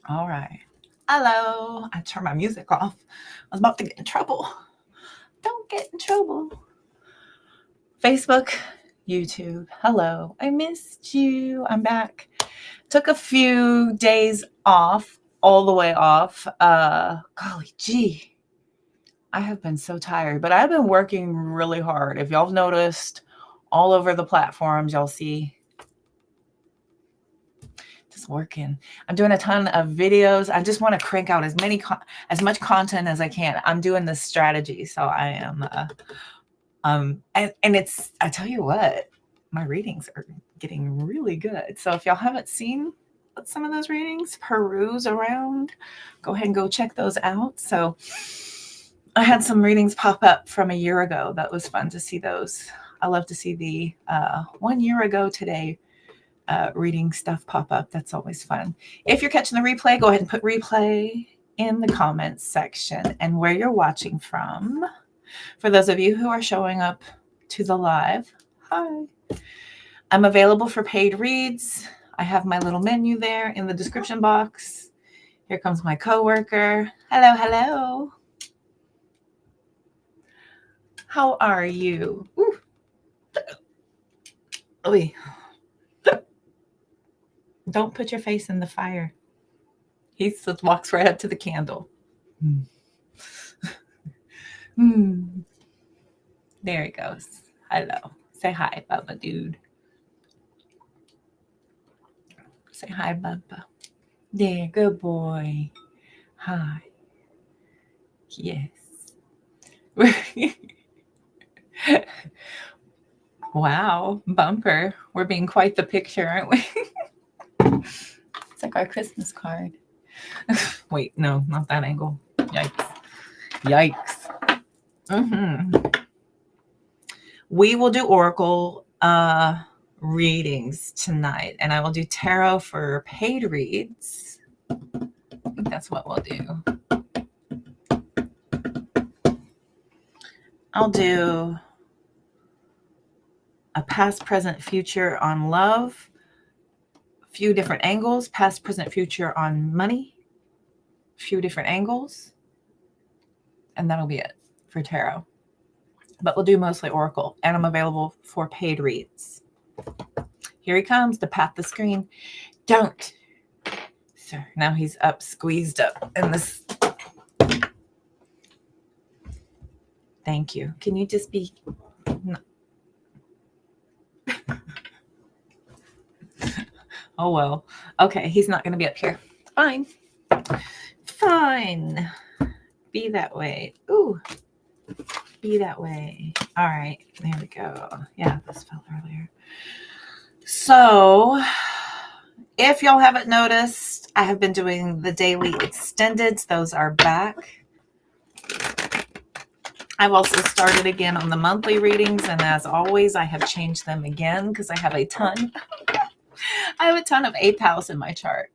All right. Hello. I turned my music off. I was about to get in trouble. Don't get in trouble. Facebook, YouTube. Hello. I missed you. I'm back. Took a few days off, all the way off. Golly gee. I have been so tired, but I've been working really hard. If y'all have noticed, all over the platforms, y'all see just working. I'm doing a ton of videos. I just want to crank out as much content as I can. I'm doing this strategy, so I am. And it's, I tell you what, my readings are getting really good. So if y'all haven't seen some of those readings, peruse around, go ahead and go check those out. So I had some readings pop up from a year ago. That was fun to see those. I love to see the 1 year ago today reading stuff pop up. That's always fun. If you're catching the replay, go ahead and put replay in the comments section and where you're watching from. For those of you who are showing up to the live, hi. I'm available for paid reads. I have my little menu there in the description box. Here comes my coworker. Hello, hello. How are you? Ooh. Oy. Don't put your face in the fire. He just walks right up to the candle. There he goes. Hello. Say hi, Bubba dude. Say hi, Bubba. There, good boy. Hi. Yes. Wow, bumper. We're being quite the picture, aren't we? It's like our Christmas card. Wait, no, not that angle. Yikes. We will do Oracle readings tonight, and I will do tarot for paid reads. I think that's what we'll do. I'll do a past, present, future on love, a few different angles, past, present, future on money, a few different angles, and that'll be it for tarot. But we'll do mostly Oracle, and I'm available for paid reads. Here he comes to pat the screen. Don't. So now he's up, squeezed up in this. Thank you. Can you just be... No. Oh, well. Okay, he's not going to be up here. Fine. Fine. Be that way. Ooh. Be that way. All right. There we go. Yeah, this fell earlier. So, if y'all haven't noticed, I have been doing the daily extendeds. Those are back. I've also started again on the monthly readings, and as always, I have changed them again because I have a ton. I have a ton of 8th house in my chart.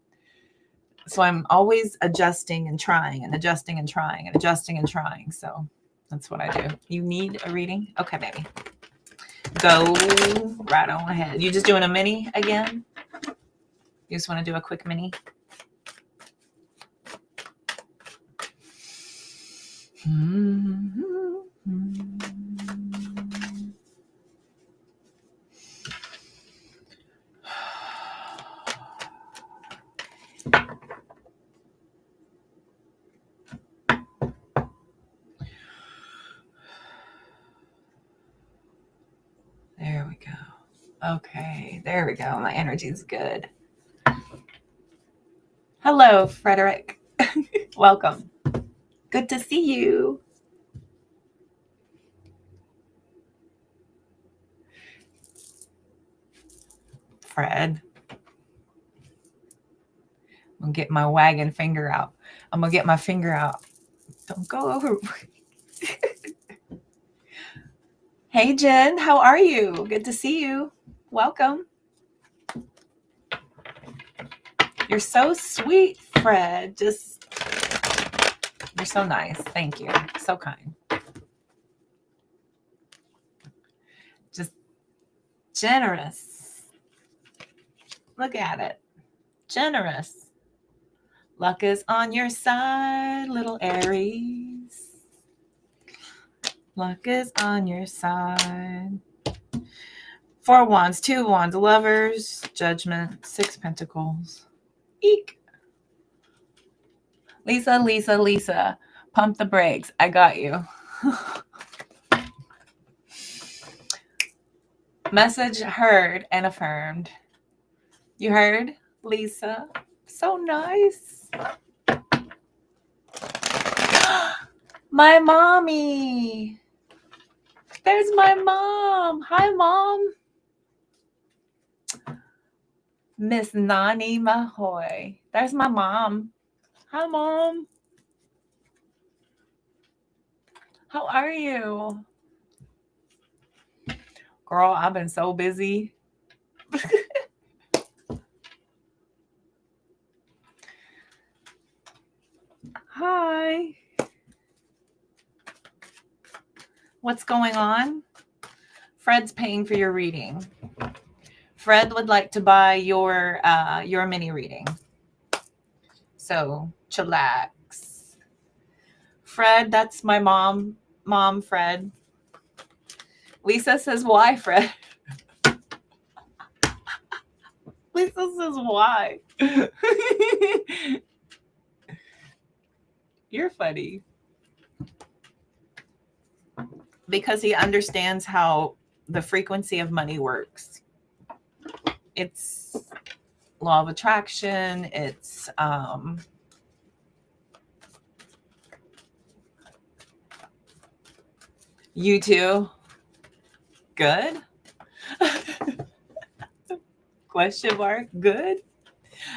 So I'm always adjusting and trying and adjusting and trying and adjusting and trying. So that's what I do. You need a reading? Okay, baby. Go right on ahead. You just doing a mini again? You just want to do a quick mini? There we go. Okay, there we go. My energy's good. Hello, Frederick. Welcome. Good to see you. Fred. I'm going to get my wagging finger out. I'm going to get my finger out. Don't go over. Hey, Jen. How are you? Good to see you. Welcome. You're so sweet, Fred. You're so nice. Thank you. So kind. Just generous. Look at it. Generous. Luck is on your side, little Aries. Luck is on your side. 4 wands, 2 wands, lovers, judgment, 6 pentacles. Eek. Lisa, pump the brakes. I got you. Message heard and affirmed. You heard, Lisa? So nice. My mommy. There's my mom. Hi, Mom. Miss Nani Mahoy. There's my mom. Hi, Mom. How are you? Girl, I've been so busy. Hi. What's going on? Fred's paying for your reading. Fred would like to buy your mini reading. So chillax. Fred, that's my mom. Mom, Fred. Lisa says, why, Fred? Lisa says, why? You're funny. Because he understands how the frequency of money works. It's law of attraction. It's you too. Good? Question mark. Good?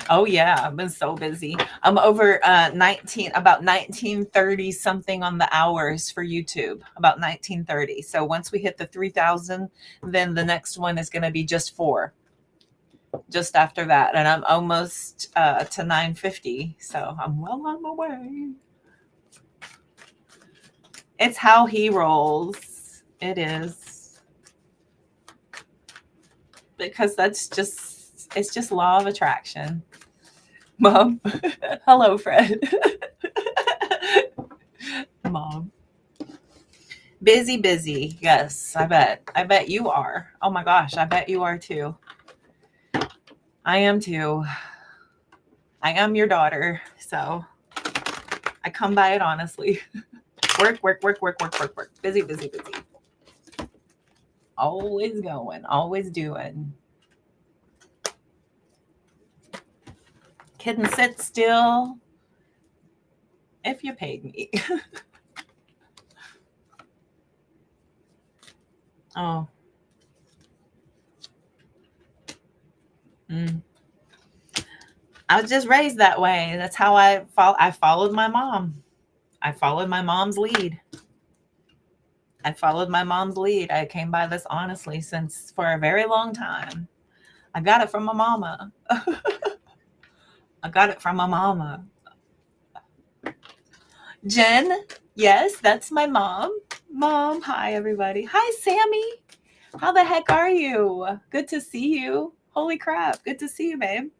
Oh yeah, I've been so busy. I'm over about 1930 something on the hours for YouTube. About 1930. So once we hit the 3,000, then the next one is going to be just 4. Just after that, and I'm almost to 950. So I'm well on my way. It's how he rolls. It is. Because it's just law of attraction. Mom. Hello, Fred. Mom. Busy. Yes, I bet you are. Oh my gosh, I bet you are too. I am too. I am your daughter, so I come by it honestly. Work. Busy. Always going, always doing. Kitten, sit still. If you paid me. Oh. I was just raised that way. That's how I followed my mom. I followed my mom's lead. I came by this honestly since for a very long time. I got it from my mama. Jen, yes, that's my mom. Mom, hi everybody. Hi, Sammy. How the heck are you? Good to see you. Holy crap. Good to see you, babe.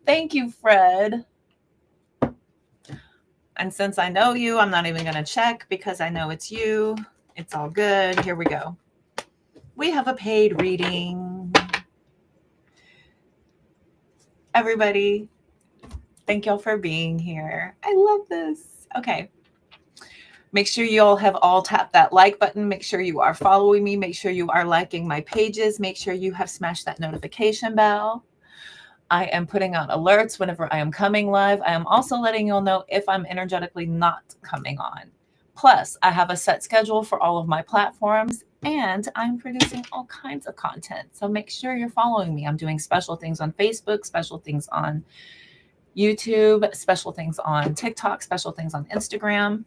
Thank you, Fred. And since I know you, I'm not even going to check because I know it's you. It's all good. Here we go. We have a paid reading. Everybody, thank y'all for being here. I love this. Okay. Make sure you all have all tapped that like button. Make sure you are following me. Make sure you are liking my pages. Make sure you have smashed that notification bell. I am putting out alerts whenever I am coming live. I am also letting you all know if I'm energetically not coming on. Plus, I have a set schedule for all of my platforms, and I'm producing all kinds of content. So make sure you're following me. I'm doing special things on Facebook, special things on YouTube, special things on TikTok, special things on Instagram.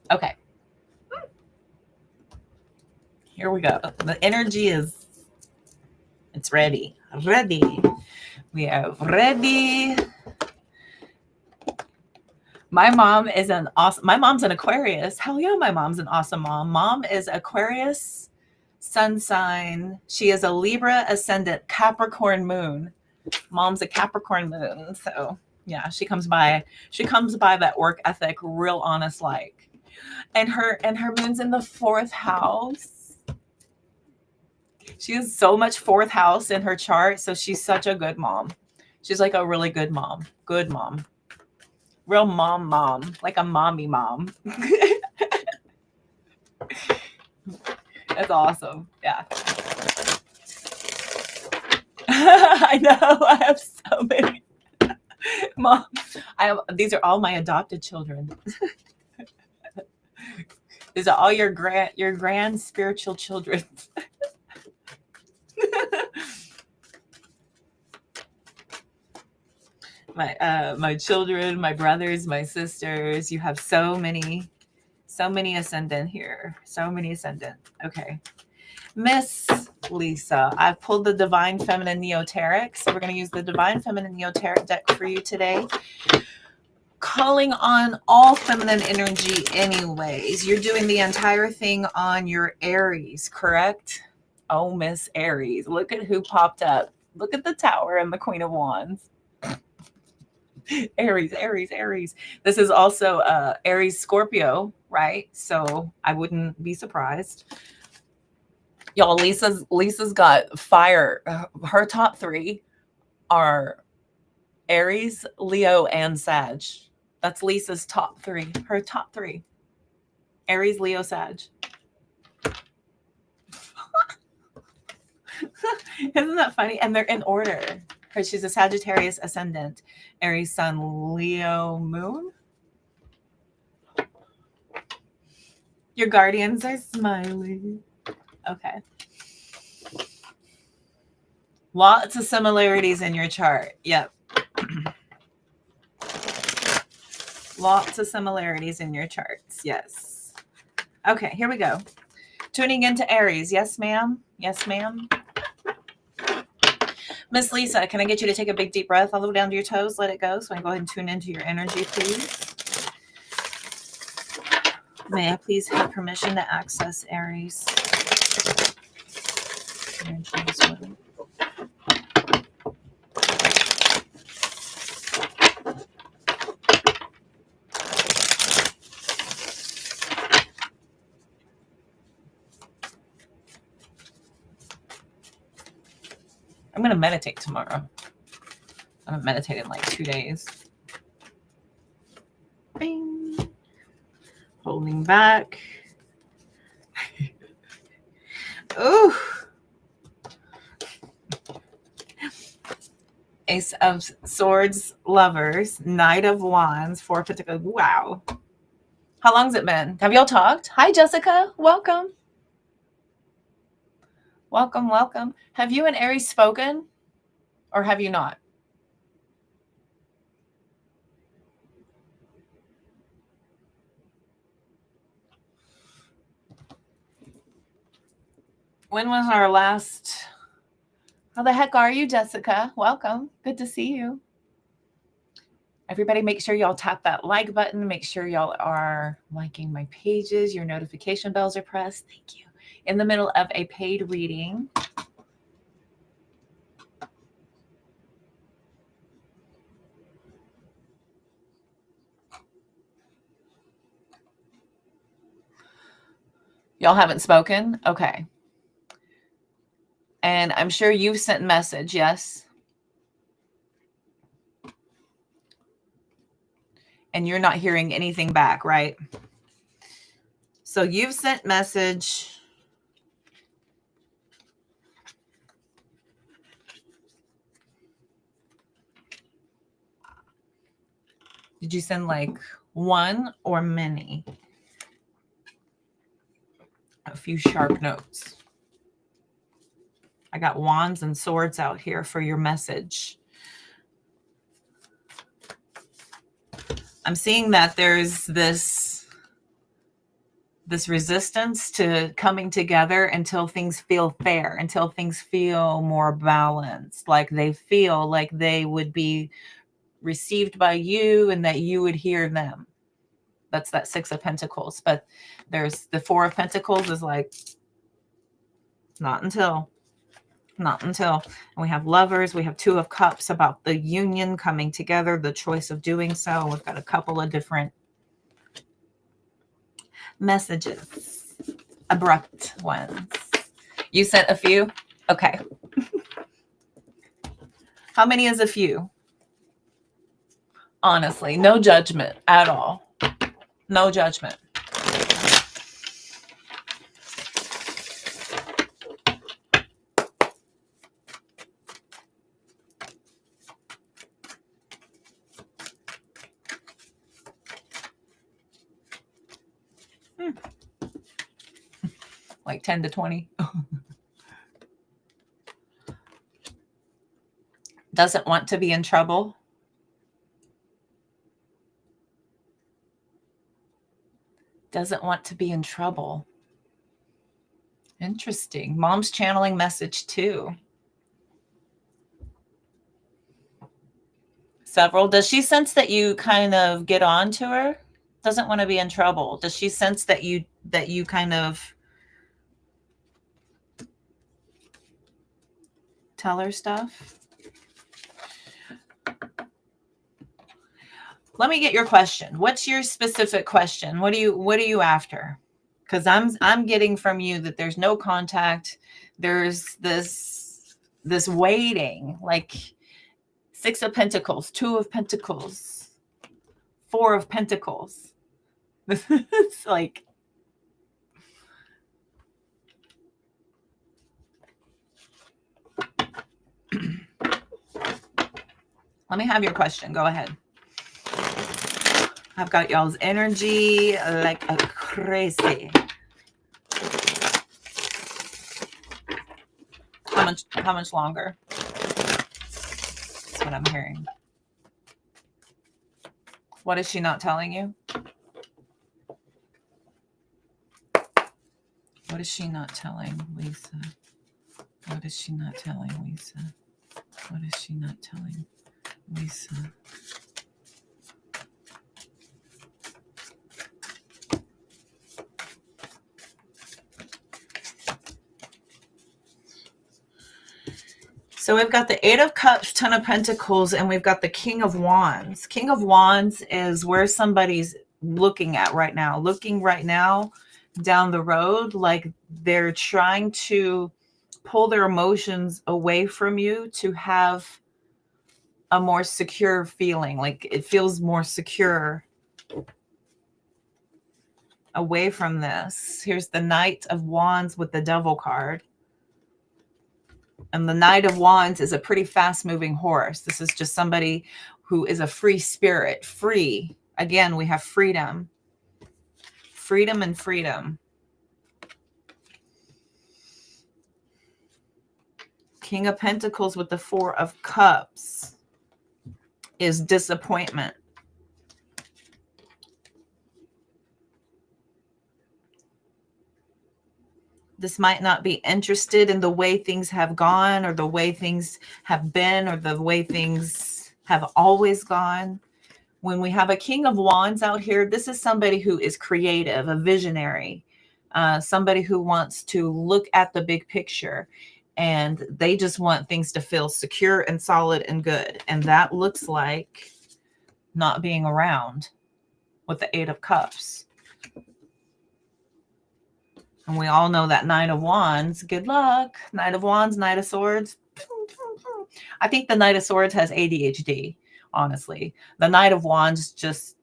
Okay. Here we go. The energy it's ready. We are ready. My mom is my mom's an Aquarius. Hell yeah, my mom's an awesome mom. Mom is Aquarius sun sign. She is a Libra ascendant Capricorn moon. Mom's a Capricorn moon. So Yeah, she comes by that work ethic real honest like. And her moon's in the 4th house. She has so much 4th house in her chart, so she's such a good mom. She's like a really good mom. Good mom. Real mom, like a mommy mom. That's awesome. Yeah. I know. I have so many. Mom, these are all my adopted children. These are all your grand spiritual children. My children, my brothers, my sisters. You have so many ascendant here. So many ascendant. Okay. Miss Lisa, I've pulled the Divine Feminine Neoteric. So we're going to use the Divine Feminine Neoteric deck for you today. Calling on all feminine energy anyways. You're doing the entire thing on your Aries, correct? Oh, Miss Aries. Look at who popped up. Look at the Tower and the Queen of Wands. Aries. This is also Aries Scorpio, right? So I wouldn't be surprised. Y'all, Lisa's got fire. Her top 3 are Aries, Leo, and Sag. That's Lisa's top 3. Her top 3. Aries, Leo, Sag. Isn't that funny? And they're in order. She's a Sagittarius ascendant, Aries sun, Leo moon. Your guardians are smiling. Okay. Lots of similarities in your chart. Yep. Lots of similarities in your charts. Yes. Okay, here we go. Tuning into Aries. Yes, ma'am. Yes, ma'am. Miss Lisa, can I get you to take a big deep breath all the way down to your toes? Let it go. So I can go ahead and tune into your energy, please. May I please have permission to access Aries? I'm going to meditate tomorrow. I haven't meditated in like 2 days. Bing. Holding back. Ooh. Ace of Swords, Lovers, Knight of Wands, 4 Pentacles. Wow. How long's it been? Have y'all talked? Hi, Jessica. Welcome. Welcome, welcome. Have you and Aries spoken or have you not? When was our last? How the heck are you, Jessica? Welcome. Good to see you. Everybody, make sure y'all tap that like button. Make sure y'all are liking my pages. Your notification bells are pressed. Thank you. In the middle of a paid reading. Y'all haven't spoken? Okay. And I'm sure you've sent a message, yes? And you're not hearing anything back, right? So you've sent message. Did you send like one or many? A few sharp notes. I got wands and swords out here for your message. I'm seeing that there's this resistance to coming together until things feel fair, until things feel more balanced, like they feel like they would be received by you and that you would hear them. That's that 6 of Pentacles. But there's the 4 of Pentacles is like, not until. Not until. And we have Lovers. We have Two of Cups about the union coming together, the choice of doing so. We've got a couple of different messages. Abrupt ones. You sent a few? Okay. How many is a few? Honestly, no judgment at all. No judgment. Like 10 to 20. Doesn't want to be in trouble. Doesn't want to be in trouble. Interesting. Mom's channeling message too. Several. Does she sense that you kind of get on to her? Doesn't want to be in trouble. Does she sense that you kind of tell her stuff? Let me get your question. What's your specific question? What are you after? Because I'm getting from you that there's no contact. There's this waiting, like 6 of Pentacles, 2 of Pentacles, 4 of Pentacles. It's like, let me have your question. Go ahead. I've got y'all's energy like a crazy. How much longer? That's what I'm hearing. What is she not telling you? What is she not telling Lisa? What is she not telling Lisa? What is she not telling Lisa? So we've got the 8 of Cups, 10 of Pentacles, and we've got the King of Wands. King of Wands is where somebody's looking at right now. Looking right now down the road, like they're trying to pull their emotions away from you to have a more secure feeling. Like it feels more secure away from this. Here's the Knight of Wands with the Devil card. And the Knight of Wands is a pretty fast-moving horse. This is just somebody who is a free spirit. Free. Again, we have freedom. Freedom and freedom. King of Pentacles with the 4 of Cups is disappointment. This might not be interested in the way things have gone or the way things have been or the way things have always gone. When we have a King of Wands out here, this is somebody who is creative, a visionary, somebody who wants to look at the big picture, and they just want things to feel secure and solid and good. And that looks like not being around with the 8 of Cups. And we all know that Knight of Wands, good luck. Knight of Wands, Knight of Swords. I think the Knight of Swords has ADHD, honestly. The Knight of Wands just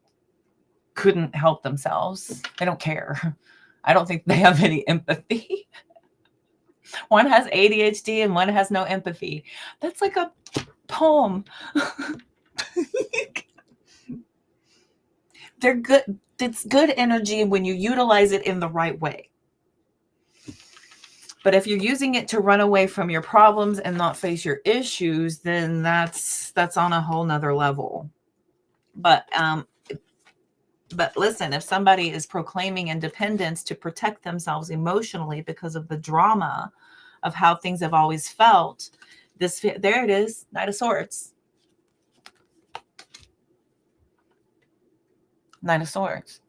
couldn't help themselves. They don't care. I don't think they have any empathy. One has ADHD and one has no empathy. That's like a poem. They're good. It's good energy when you utilize it in the right way. But if you're using it to run away from your problems and not face your issues, then that's on a whole nother level. But listen, if somebody is proclaiming independence to protect themselves emotionally because of the drama of how things have always felt, there it is, Knight of Swords. Knight of Swords.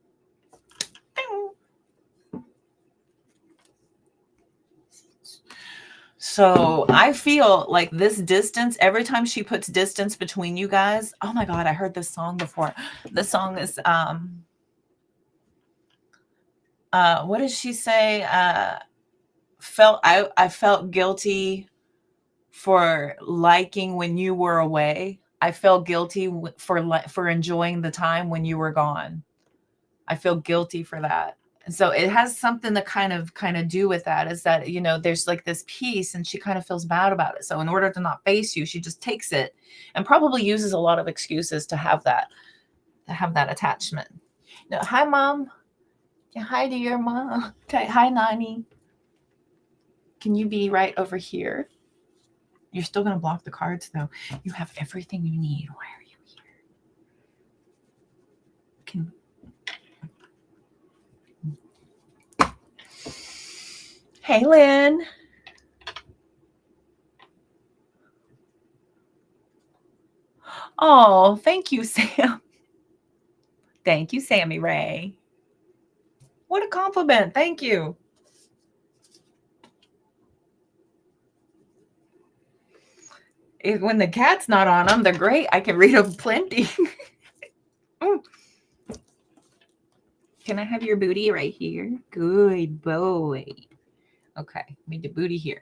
So I feel like this distance, every time she puts distance between you guys, oh my God, I heard this song before. The song is, what did she say? I felt guilty for liking when you were away. I felt guilty for enjoying the time when you were gone. I feel guilty for that. And so it has something to kind of do with that, is that, you know, there's like this piece and she kind of feels bad about it. So in order to not face you, she just takes it and probably uses a lot of excuses to have that attachment. No, hi mom. Yeah, hi to your mom. Okay, hi Nani. Can you be right over here? You're still going to block the cards though. You have everything you need. Why are you here? Hey, Lynn. Oh, thank you, Sam. Thank you, Sammy Ray. What a compliment. Thank you. When the cat's not on them, they're great. I can read them plenty. Can I have your booty right here? Good boy. Okay, need the booty here.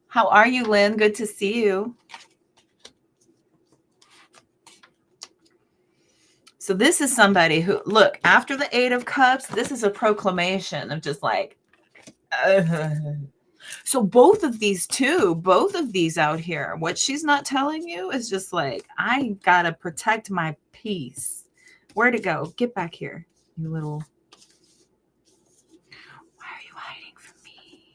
How are you, Lynn? Good to see you. So this is somebody who, look, after the 8 of Cups, this is a proclamation of just like, so both of these out here, what she's not telling you is just like, I gotta protect my peace. Where to go? Get back here, you little. Why are you hiding from me?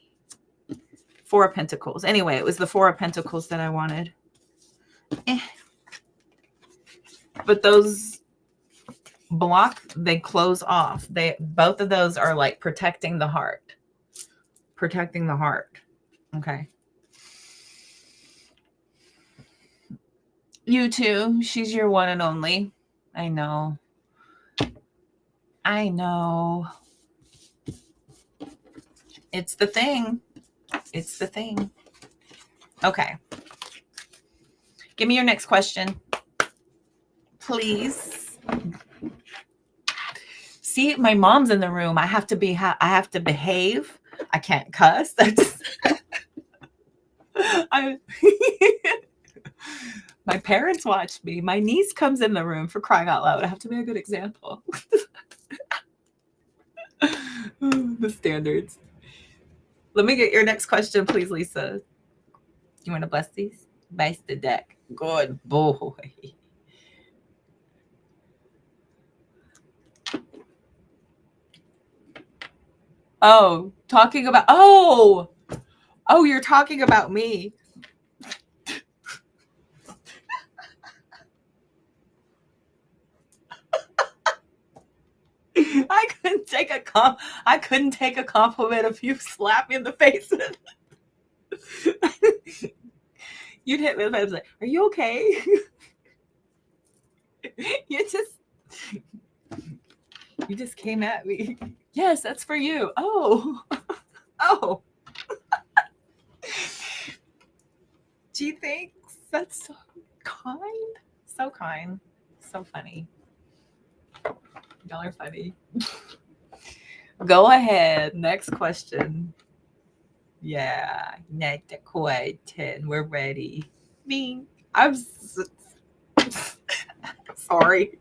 4 of Pentacles. Anyway, it was the 4 of Pentacles that I wanted. But those block, they close off. Both of those are like protecting the heart. Protecting the heart. Okay. You too. She's your one and only. I know. I know. It's the thing. It's the thing. Okay. Give me your next question, please. See, my mom's in the room. I have to behave. I can't cuss. That's my parents watch me. My niece comes in the room, for crying out loud. I have to be a good example. The standards. Let me get your next question, please, Lisa. You want to bless these? Bless the deck. Good boy. Oh, talking about, oh, you're talking about me. I couldn't take a compliment if you slap me in the face. You'd hit me in the face. I was like, are you okay? You just came at me. Yes, that's for you. Oh. Oh. Gee, thanks. That's so kind. So kind. So funny. Y'all are funny. Go ahead. Next question. Yeah. Next question. We're ready. Me. I'm sorry.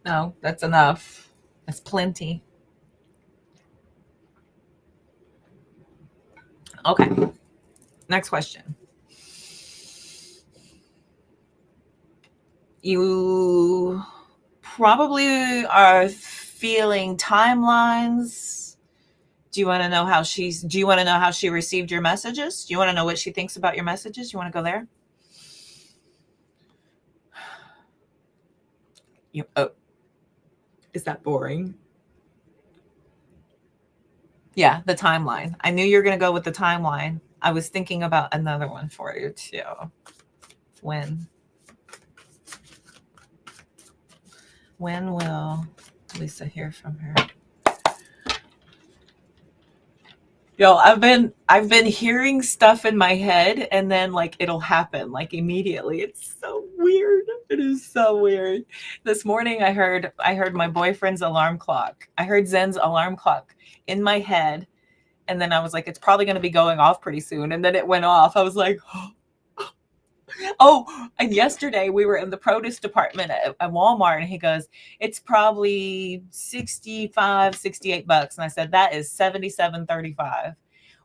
No, that's enough. That's plenty. Okay. Next question. You probably are feeling timelines. Do you want to know how she received your messages? Do you want to know what she thinks about your messages? You want to go there? Is that boring? Yeah, the timeline. I knew you were going to go with the timeline. I was thinking about another one for you too. When will Lisa hear from her? Yo, I've been hearing stuff in my head and then like it'll happen like immediately. It's so weird. It is so weird. This morning I heard my boyfriend's alarm clock. I heard Zen's alarm clock in my head, and then I was like, it's probably gonna be going off pretty soon. And then it went off. I was like, oh, and yesterday we were in the produce department at Walmart, and he goes, it's probably 65, $68. And I said, that is 77.35.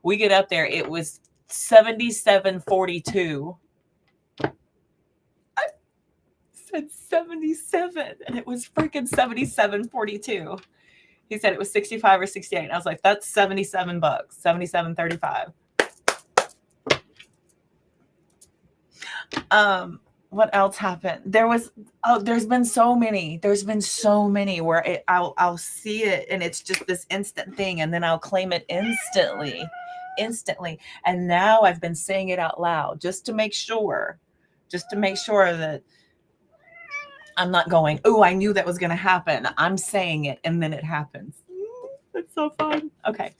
We get up there, it was 77.42. I said 77, and it was freaking 77.42. He said it was 65 or 68. And I was like, that's $77, 77.35. What else happened? There's been so many where I'll see it and it's just this instant thing, and then I'll claim it instantly. And now I've been saying it out loud just to make sure that I'm not going, oh, I knew that was going to happen. I'm saying it and then it happens. It's so fun. Okay.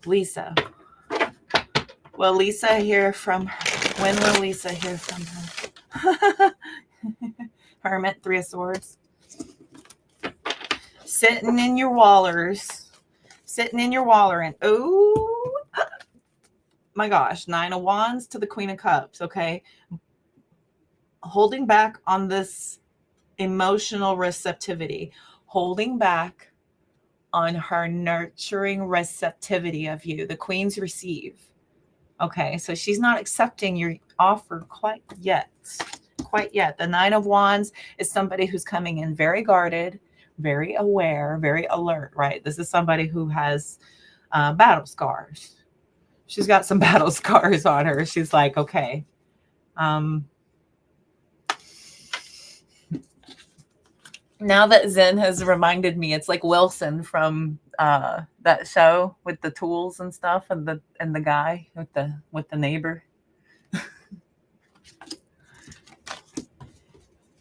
Lisa. Will Lisa hear from her? When will Lisa hear from her? Hermit, 3 of Swords. Sitting in your wallers. Oh, my gosh. 9 of Wands to the Queen of Cups. Okay. Holding back on this emotional receptivity. Holding back on her nurturing receptivity of you. The Queens receive. Okay, so she's not accepting your offer quite yet. The 9 of Wands is somebody who's coming in very guarded, very aware, very alert, right? This is somebody who has battle scars. She's got some battle scars on her. She's like, okay. Now that Zen has reminded me, it's like Wilson from that show with the tools and stuff, and the guy with the neighbor.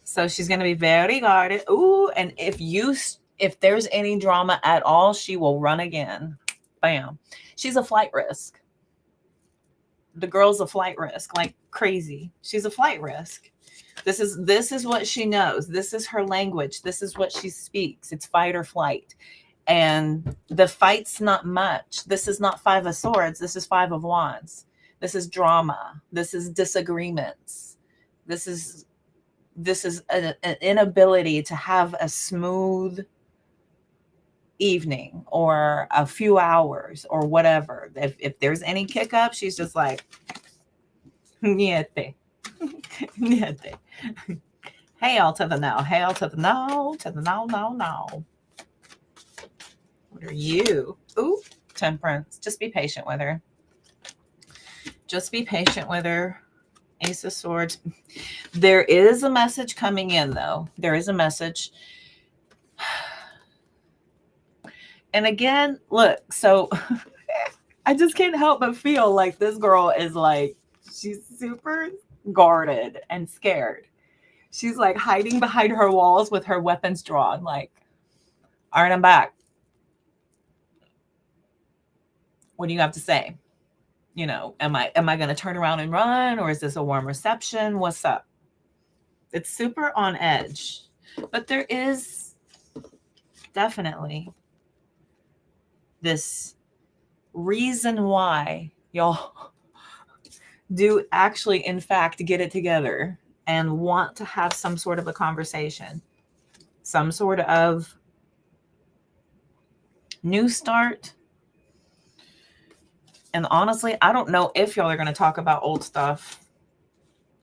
So she's going to be very guarded. Ooh, and if there's any drama at all, she will run again. Bam. She's a flight risk. The girl's a flight risk, like crazy. She's a flight risk. This is what she knows. This is her language. This is what she speaks. It's fight or flight. And the fight's not much. This is not 5 of Swords. This is 5 of Wands. This is drama. This is disagreements. This is an inability to have a smooth evening or a few hours or whatever. If there's any kick up, she's just like, niente. Niente. Hail to the no. Hail to the no. To the no, no, no. What are you? Ooh, Temperance. Just be patient with her. Just be patient with her. Ace of Swords. There is a message coming in, though. There is a message. And again, look, so I just can't help but feel like this girl is like, she's super guarded and scared. She's like hiding behind her walls with her weapons drawn, like, all right, I'm back. What do you have to say? You know, am I going to turn around and run, or is this a warm reception? What's up? It's super on edge, but there is definitely this reason why y'all do actually, in fact, get it together and want to have some sort of a conversation, some sort of new start. And honestly, I don't know if y'all are going to talk about old stuff.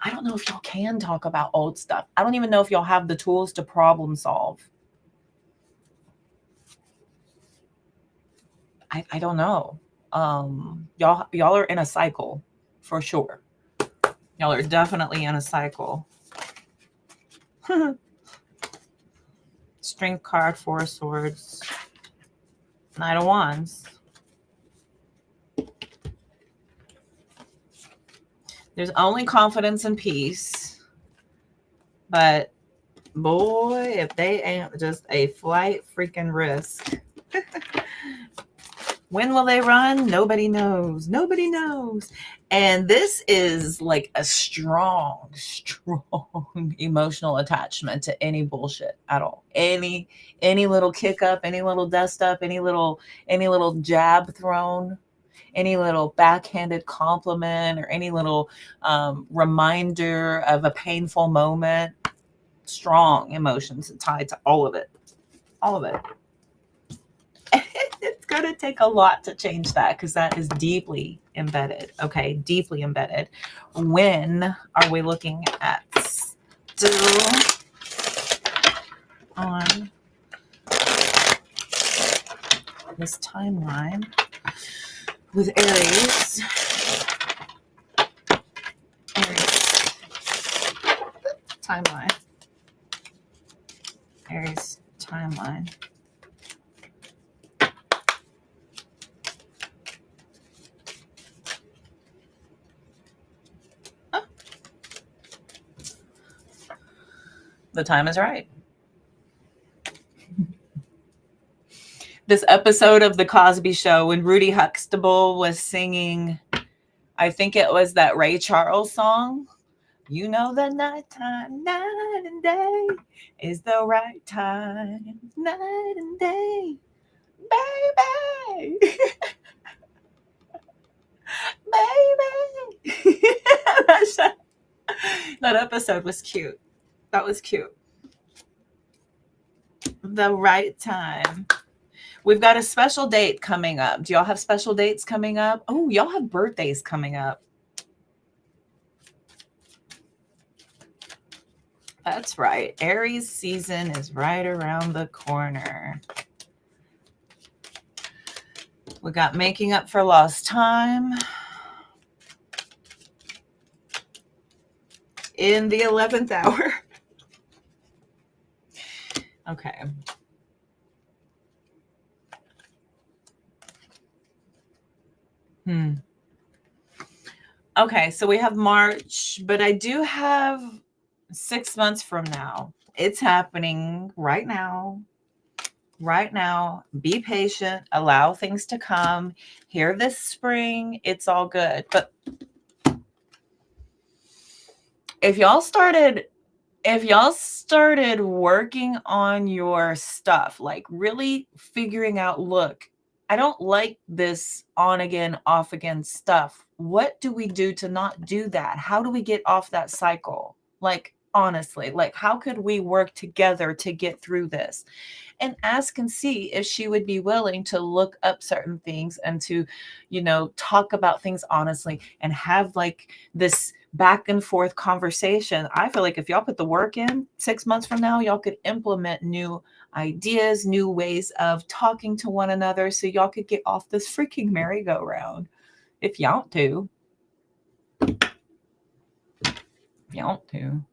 I don't know if y'all can talk about old stuff. I don't even know if y'all have the tools to problem solve. I don't know. Y'all are in a cycle for sure. Y'all are definitely in a cycle. Strength card, 4 of Swords, 9 of Wands. There's only confidence and peace, but Boy, if they ain't just a flight freaking risk. When will they run? Nobody knows. Nobody knows. And this is like a strong, strong emotional attachment to any bullshit at all. Any little kick up, any little dust up, any little jab thrown, any little backhanded compliment, or any little reminder of a painful moment. Strong emotions tied to all of it. All of it. It's going to take a lot to change that, because that is deeply embedded. Okay, deeply embedded. When are we looking at still on this timeline with Aries? Timeline. Aries timeline. Oh. The time is right. This episode of The Cosby Show, when Rudy Huxtable was singing, I think it was that Ray Charles song. You know, the nighttime, night and day is the right time, night and day, baby, baby. That episode was cute. That was cute. The right time. We've got a special date coming up. Do y'all have special dates coming up? Oh, y'all have birthdays coming up. That's right. Aries season is right around the corner. We got making up for lost time in the 11th hour. Okay. Okay, so we have March, but I do have 6 months from now. It's happening right now. Right now. Be patient. Allow things to come. Here this spring, it's all good. But if y'all started working on your stuff, like really figuring out, look, I don't like this on again, off again stuff. What do we do to not do that? How do we get off that cycle? Like, honestly, like, how could we work together to get through this? And ask and see if she would be willing to look up certain things and to, talk about things honestly and have like this back and forth conversation. I feel like if y'all put the work in, 6 months from now, y'all could implement new ideas, new ways of talking to one another, so y'all could get off this freaking merry-go-round. If y'all want to.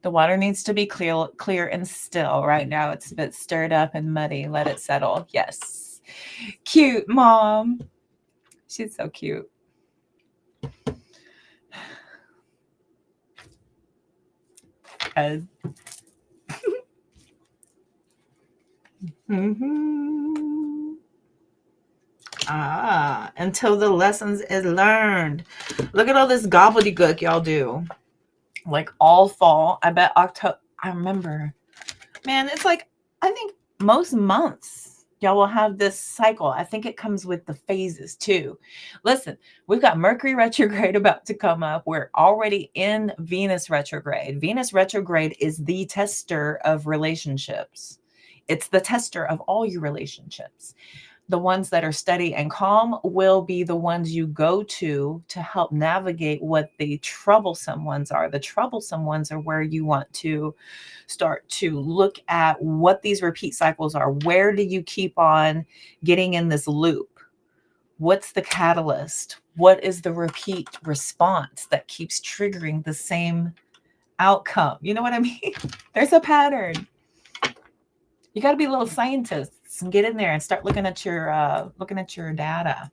The water needs to be clear and still. Right now it's a bit stirred up and muddy. Let it settle. Yes. Cute, Mom. She's so cute. Until the lessons is learned. Look at all this gobbledygook y'all do. Like all fall. I bet October. I remember. Man, it's like, I think most months y'all will have this cycle. I think it comes with the phases too. Listen, we've got Mercury retrograde about to come up. We're already in Venus retrograde. Venus retrograde is the tester of relationships. It's the tester of all your relationships. The ones that are steady and calm will be the ones you go to help navigate what the troublesome ones are. The troublesome ones are where you want to start to look at what these repeat cycles are. Where do you keep on getting in this loop? What's the catalyst? What is the repeat response that keeps triggering the same outcome? You know what I mean? There's a pattern. You got to be little scientists and get in there and start looking at your data.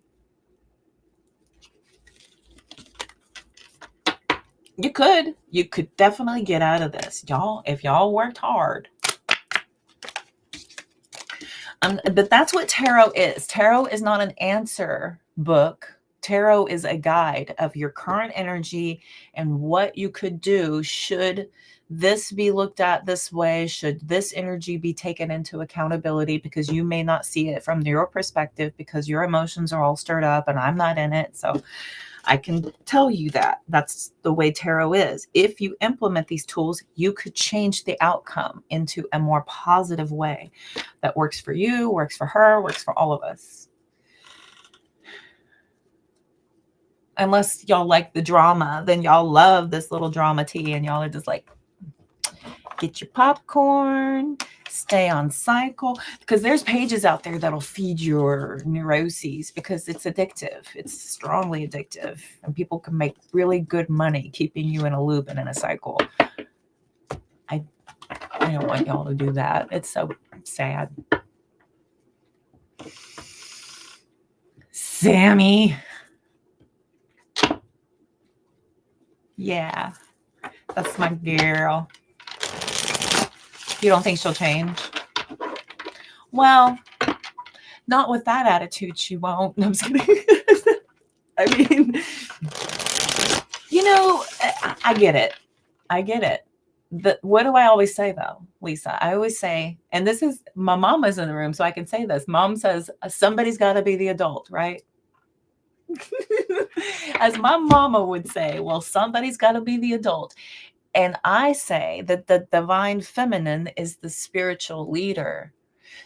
You could definitely get out of this, y'all, if y'all worked hard. But that's what tarot is. Tarot is not an answer book. Tarot is a guide of your current energy and what you could do should this be looked at this way, should this energy be taken into accountability, because you may not see it from your perspective because your emotions are all stirred up and I'm not in it. So I can tell you that that's the way tarot is. If you implement these tools, you could change the outcome into a more positive way that works for you, works for her, works for all of us. Unless y'all like the drama, then y'all love this little drama tea and y'all are just like, get your popcorn, stay on cycle, because there's pages out there that'll feed your neuroses because it's addictive. It's strongly addictive and people can make really good money keeping you in a loop and in a cycle. I don't want y'all to do that. It's so sad. Sammy. Yeah, that's my girl. You don't think she'll change? Well, not with that attitude, she won't. No, I'm just kidding. I mean, you know, I get it. I get it. What do I always say though, Lisa? I always say, and this is, my mama's in the room, so I can say this. Mom says, somebody's got to be the adult, right? As my mama would say, well, somebody's got to be the adult. And I say that the divine feminine is the spiritual leader.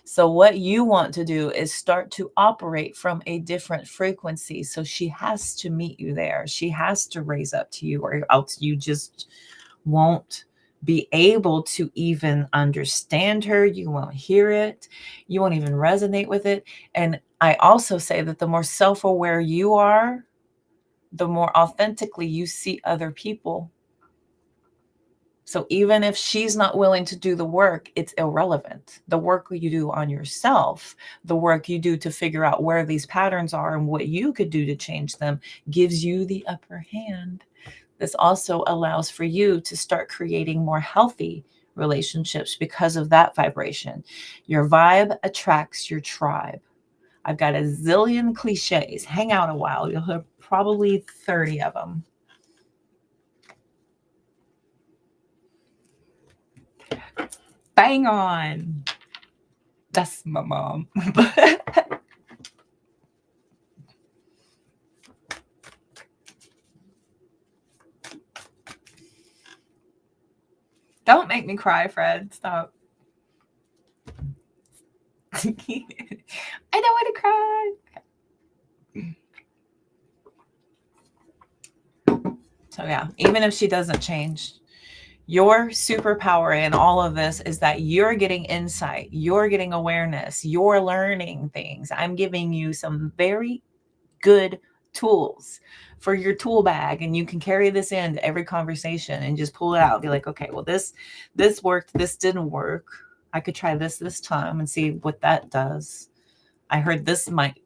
So what you want to do is start to operate from a different frequency. So she has to meet you there. She has to raise up to you, or else you just won't be able to even understand her. You won't hear it. You won't even resonate with it. And I also say that the more self-aware you are, the more authentically you see other people. So even if she's not willing to do the work, it's irrelevant. The work you do on yourself, the work you do to figure out where these patterns are and what you could do to change them, gives you the upper hand. This also allows for you to start creating more healthy relationships because of that vibration. Your vibe attracts your tribe. I've got a zillion cliches. Hang out a while. You'll have probably 30 of them. Bang on. That's my mom. Don't make me cry, Fred. Stop. I don't want to cry. So yeah, even if she doesn't change, your superpower in all of this is that you're getting insight, you're getting awareness, you're learning things. I'm giving you some very good tools for your tool bag, and you can carry this into every conversation and just pull it out. Be like, okay, well, this worked, this didn't work. I could try this time and see what that does. I heard this might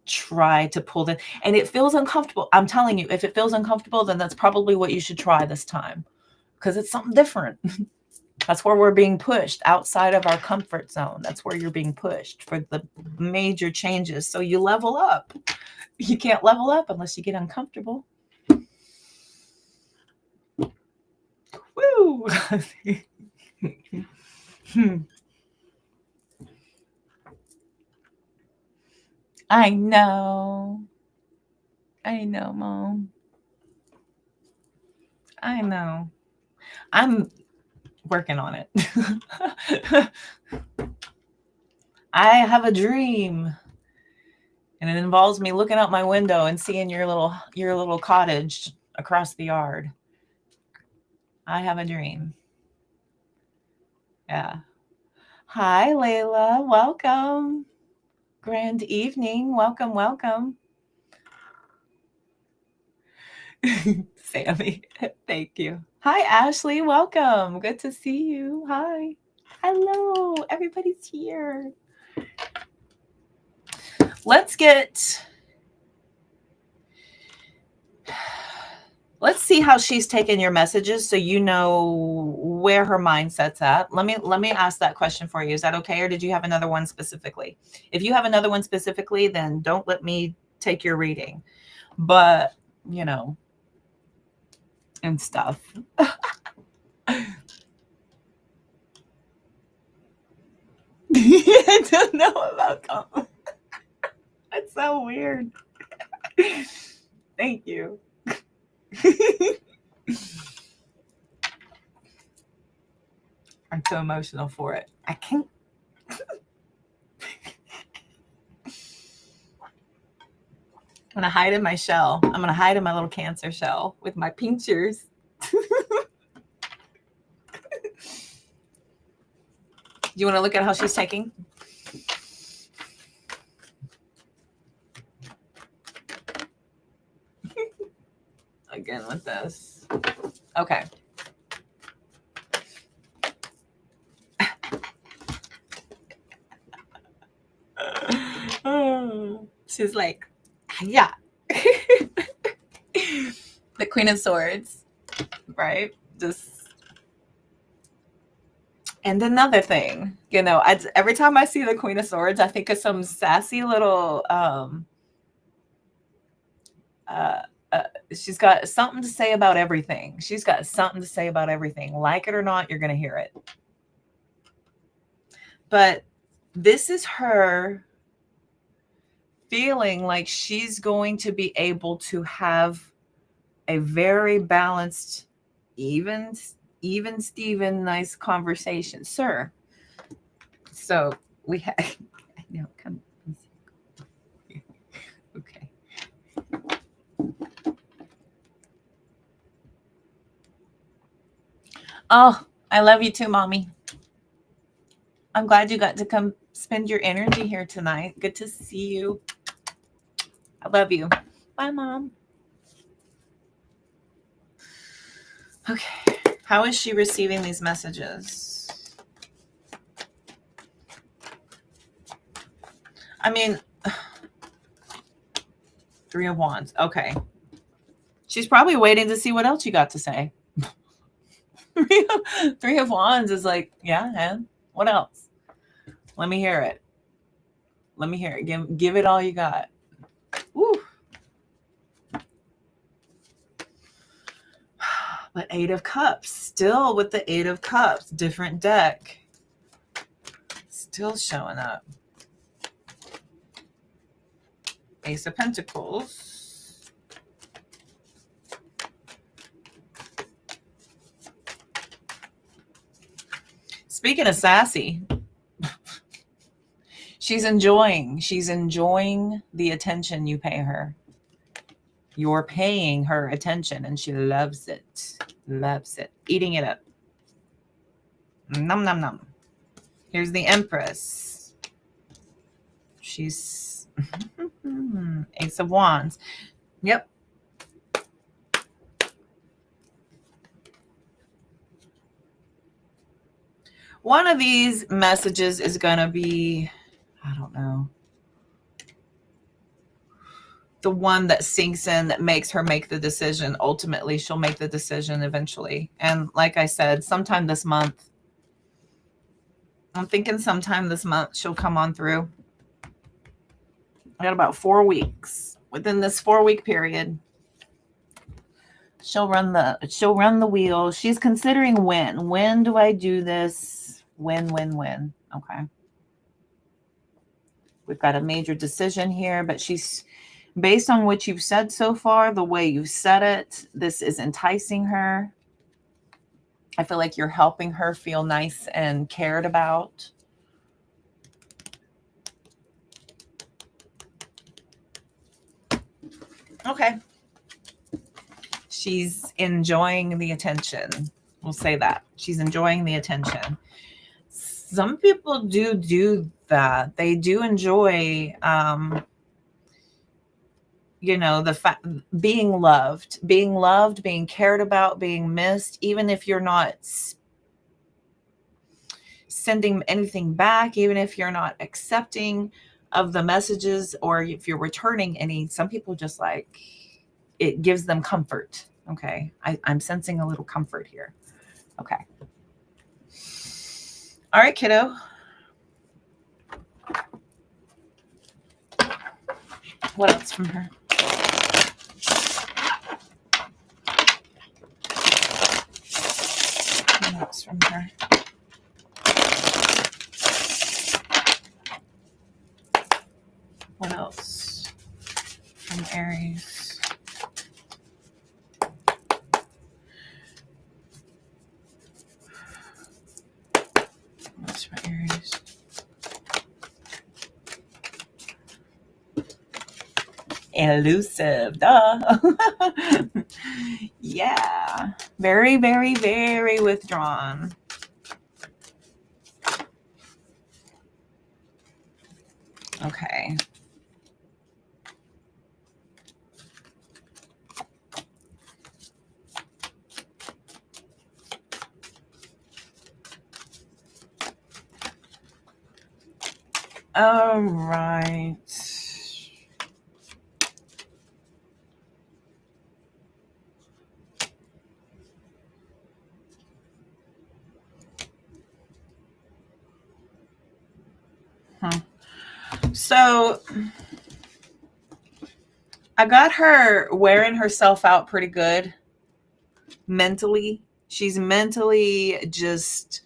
try to pull that, and it feels uncomfortable. I'm telling you, if it feels uncomfortable, then that's probably what you should try this time, because it's something different. That's where we're being pushed outside of our comfort zone. That's where you're being pushed for the major changes. So you level up. You can't level up unless you get uncomfortable. Woo! I know, Mom. I know. I'm working on it. I have a dream, and it involves me looking out my window and seeing your little cottage across the yard. I have a dream. Yeah. Hi, Layla. Welcome. Grand evening. Welcome, welcome. Sammy, thank you. Hi, Ashley. Welcome. Good to see you. Hi. Hello. Everybody's here. Let's see see how she's taken your messages so you know where her mindset's at. Let me ask that question for you. Is that okay? Or did you have another one specifically? If you have another one specifically, then don't let me take your reading. But, you know, and stuff. I don't know about compliments. That's so weird. Thank you. I'm too emotional for it. I can't. I'm going to hide in my shell. I'm going to hide in my little Cancer shell with my pinchers. You want to look at how she's taking? Again with this. Okay. She's like, yeah. The Queen of Swords, right? Just. And another thing, you know, every time I see the Queen of Swords, I think of some sassy little, she's got something to say about everything. She's got something to say about everything. Like it or not, you're going to hear it. But this is her feeling like she's going to be able to have a very balanced, even Steven, nice conversation, sir. So we have, no, come. Okay. Oh, I love you too, Mommy. I'm glad you got to come spend your energy here tonight. Good to see you. I love you. Bye, Mom. Okay. How is she receiving these messages? I mean, 3 of Wands. Okay. She's probably waiting to see what else you got to say. 3 of Wands is like, yeah, and what else? Let me hear it. Let me hear it. Give it all you got. Woo. But 8 of Cups. Still with the 8 of Cups. Different deck. Still showing up. Ace of Pentacles. Speaking of sassy, she's enjoying the attention you pay her. You're paying her attention and she loves it. Loves it. Eating it up. Nom, nom, nom. Here's the Empress. She's Ace of Wands. Yep. One of these messages is going to be, I don't know, the one that sinks in, that makes her make the decision. Ultimately, she'll make the decision eventually. And like I said, sometime this month, I'm thinking sometime this month she'll come on through. I got about 4 weeks. Within this 4-week period, she'll run the wheel. She's considering when do I do this? When? Okay. We've got a major decision here, but she's, based on what you've said so far, the way you've said it, this is enticing her. I feel like you're helping her feel nice and cared about. Okay. She's enjoying the attention. We'll say that. She's enjoying the attention. Some people do that. They do enjoy, you know, the fact being loved, being cared about, being missed, even if you're not sending anything back, even if you're not accepting of the messages, or if you're returning any. Some people just like, it gives them comfort. Okay. I'm sensing a little comfort here. Okay. All right, kiddo. What else from her? What else from her? What else from Aries? What's for Aries? Elusive, duh. Yeah. Very, very, very withdrawn. Okay. All right. So I got her wearing herself out pretty good mentally. She's mentally just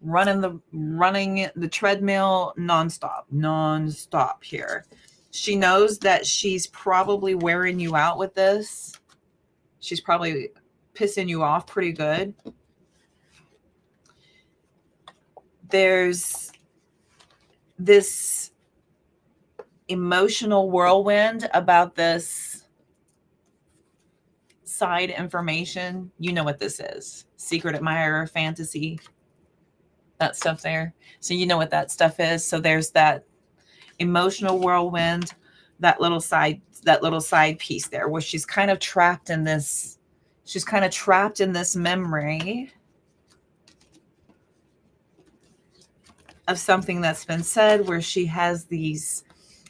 running the treadmill nonstop here. She knows that she's probably wearing you out with this. She's probably pissing you off pretty good. There's this emotional whirlwind about this side information. You know what this is. Secret admirer, fantasy, that stuff there. So you know what that stuff is. So there's that emotional whirlwind, that little side piece there where she's kind of trapped in this memory of something that's been said, where she has these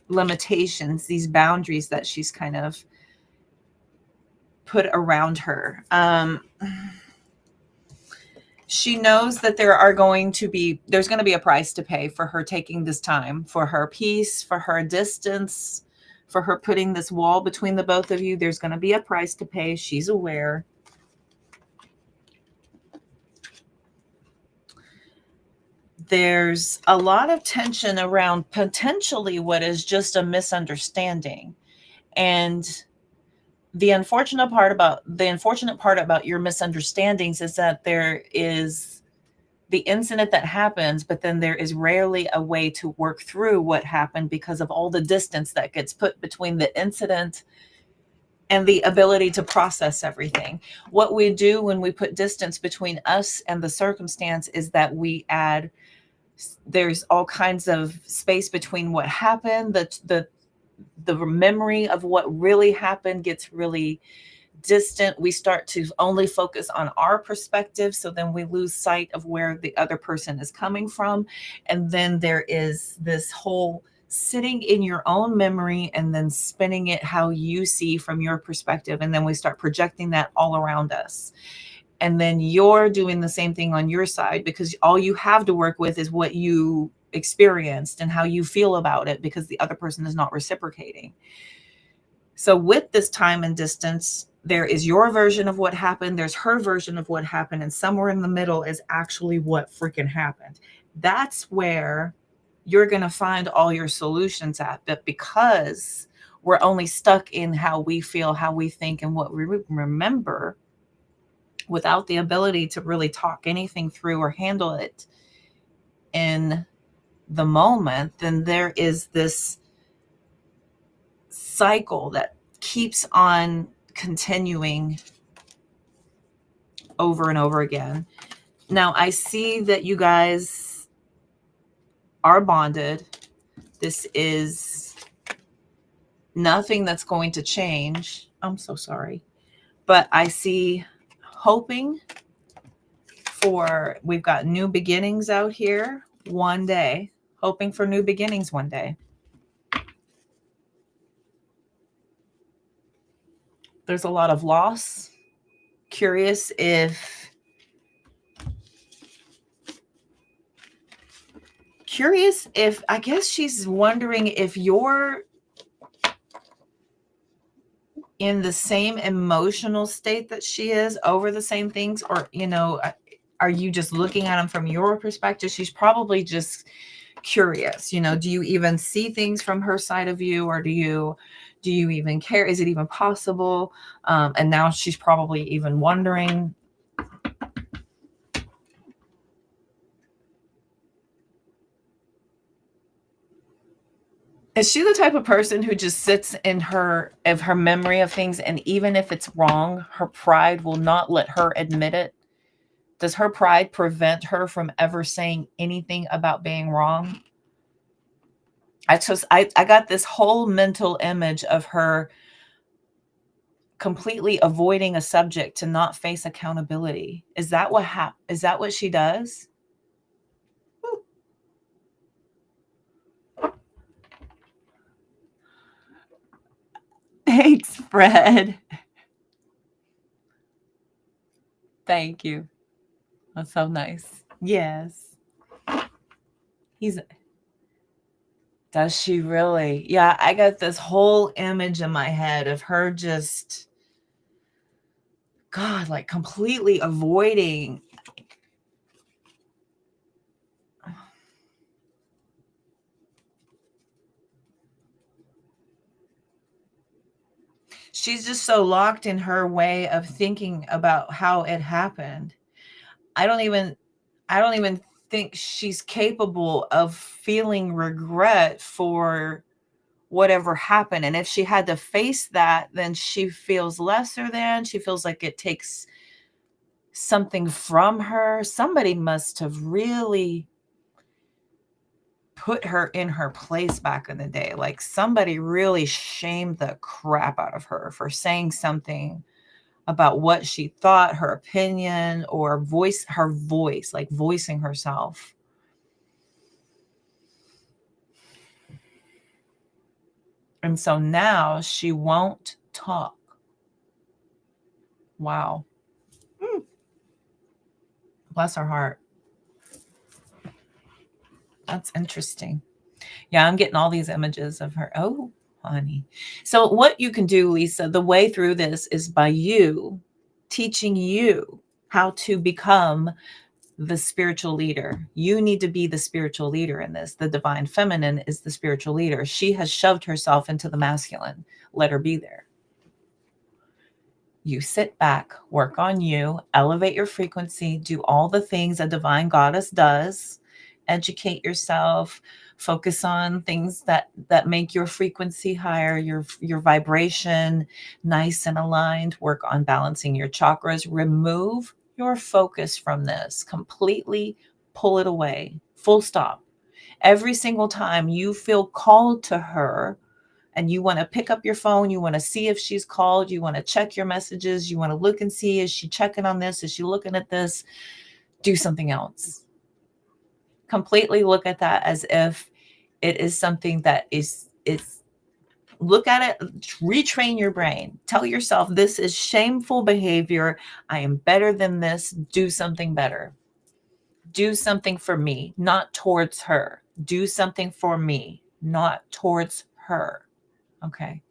limitations, these boundaries that she's kind of put around her. She knows that there's going to be a price to pay for her taking this time, for her peace, for her distance, for her putting this wall between the both of you. There's going to be a price to pay. She's aware. There's a lot of tension around potentially what is just a misunderstanding. And the unfortunate part about your misunderstandings is that there is the incident that happens, but then there is rarely a way to work through what happened because of all the distance that gets put between the incident and the ability to process everything. What we do when we put distance between us and the circumstance is that there's all kinds of space between what happened, the memory of what really happened gets really distant. We start to only focus on our perspective. So then we lose sight of where the other person is coming from. And then there is this whole sitting in your own memory and then spinning it how you see from your perspective. And then we start projecting that all around us. And then you're doing the same thing on your side, because all you have to work with is what you experienced and how you feel about it, because the other person is not reciprocating. So with this time and distance, there is your version of what happened, there's her version of what happened, and somewhere in the middle is actually what freaking happened. That's where you're going to find all your solutions at. But because we're only stuck in how we feel, how we think, and what we remember, without the ability to really talk anything through or handle it in the moment, then there is this cycle that keeps on continuing over and over again. Now, I see that you guys are bonded. This is nothing that's going to change. I'm so sorry. But I see hoping for, we've got new beginnings out here one day, hoping for new beginnings one day. There's a lot of loss. Curious if I guess she's wondering if you're in the same emotional state that she is over the same things, or are you just looking at them from your perspective? She's probably just curious. Do you even see things from her side of you, or do you even care? Is it even possible? And now she's probably even wondering. Is she the type of person who just sits in her memory of things, and even if it's wrong, her pride will not let her admit it? Does her pride prevent her from ever saying anything about being wrong? I got this whole mental image of her completely avoiding a subject to not face accountability. Is that what she does? Woo. Thanks, Fred. Thank you. That's so nice. Yes. Does she really? Yeah, I got this whole image in my head of her just, God, like completely avoiding. She's just so locked in her way of thinking about how it happened. I don't even think she's capable of feeling regret for whatever happened. And if she had to face that, then she feels lesser than. She feels like it takes something from her. Somebody must have really put her in her place back in the day. Like somebody really shamed the crap out of her for saying something about what she thought, her opinion, or her voice, like voicing herself. And so now she won't talk. Wow. Bless her heart. That's interesting. Yeah, I'm getting all these images of her. Oh, honey. So what you can do, Lisa, the way through this is by you teaching you how to become the spiritual leader. You need to be the spiritual leader in this. The divine feminine is the spiritual leader. She has shoved herself into the masculine. Let her be there. You sit back, work on you, elevate your frequency, do all the things a divine goddess does, educate yourself, focus on things that make your frequency higher, your vibration nice and aligned, work on balancing your chakras, remove your focus from this, completely pull it away, full stop. Every single time you feel called to her, and you want to pick up your phone, you want to see if she's called, you want to check your messages, you want to look and see, is she checking on this? Is she looking at this? Do something else. Completely look at that as if it is something that is look at it, retrain your brain. Tell yourself this is shameful behavior. I am better than this. Do something better. Do something for me, not towards her. Do something for me, not towards her. Okay.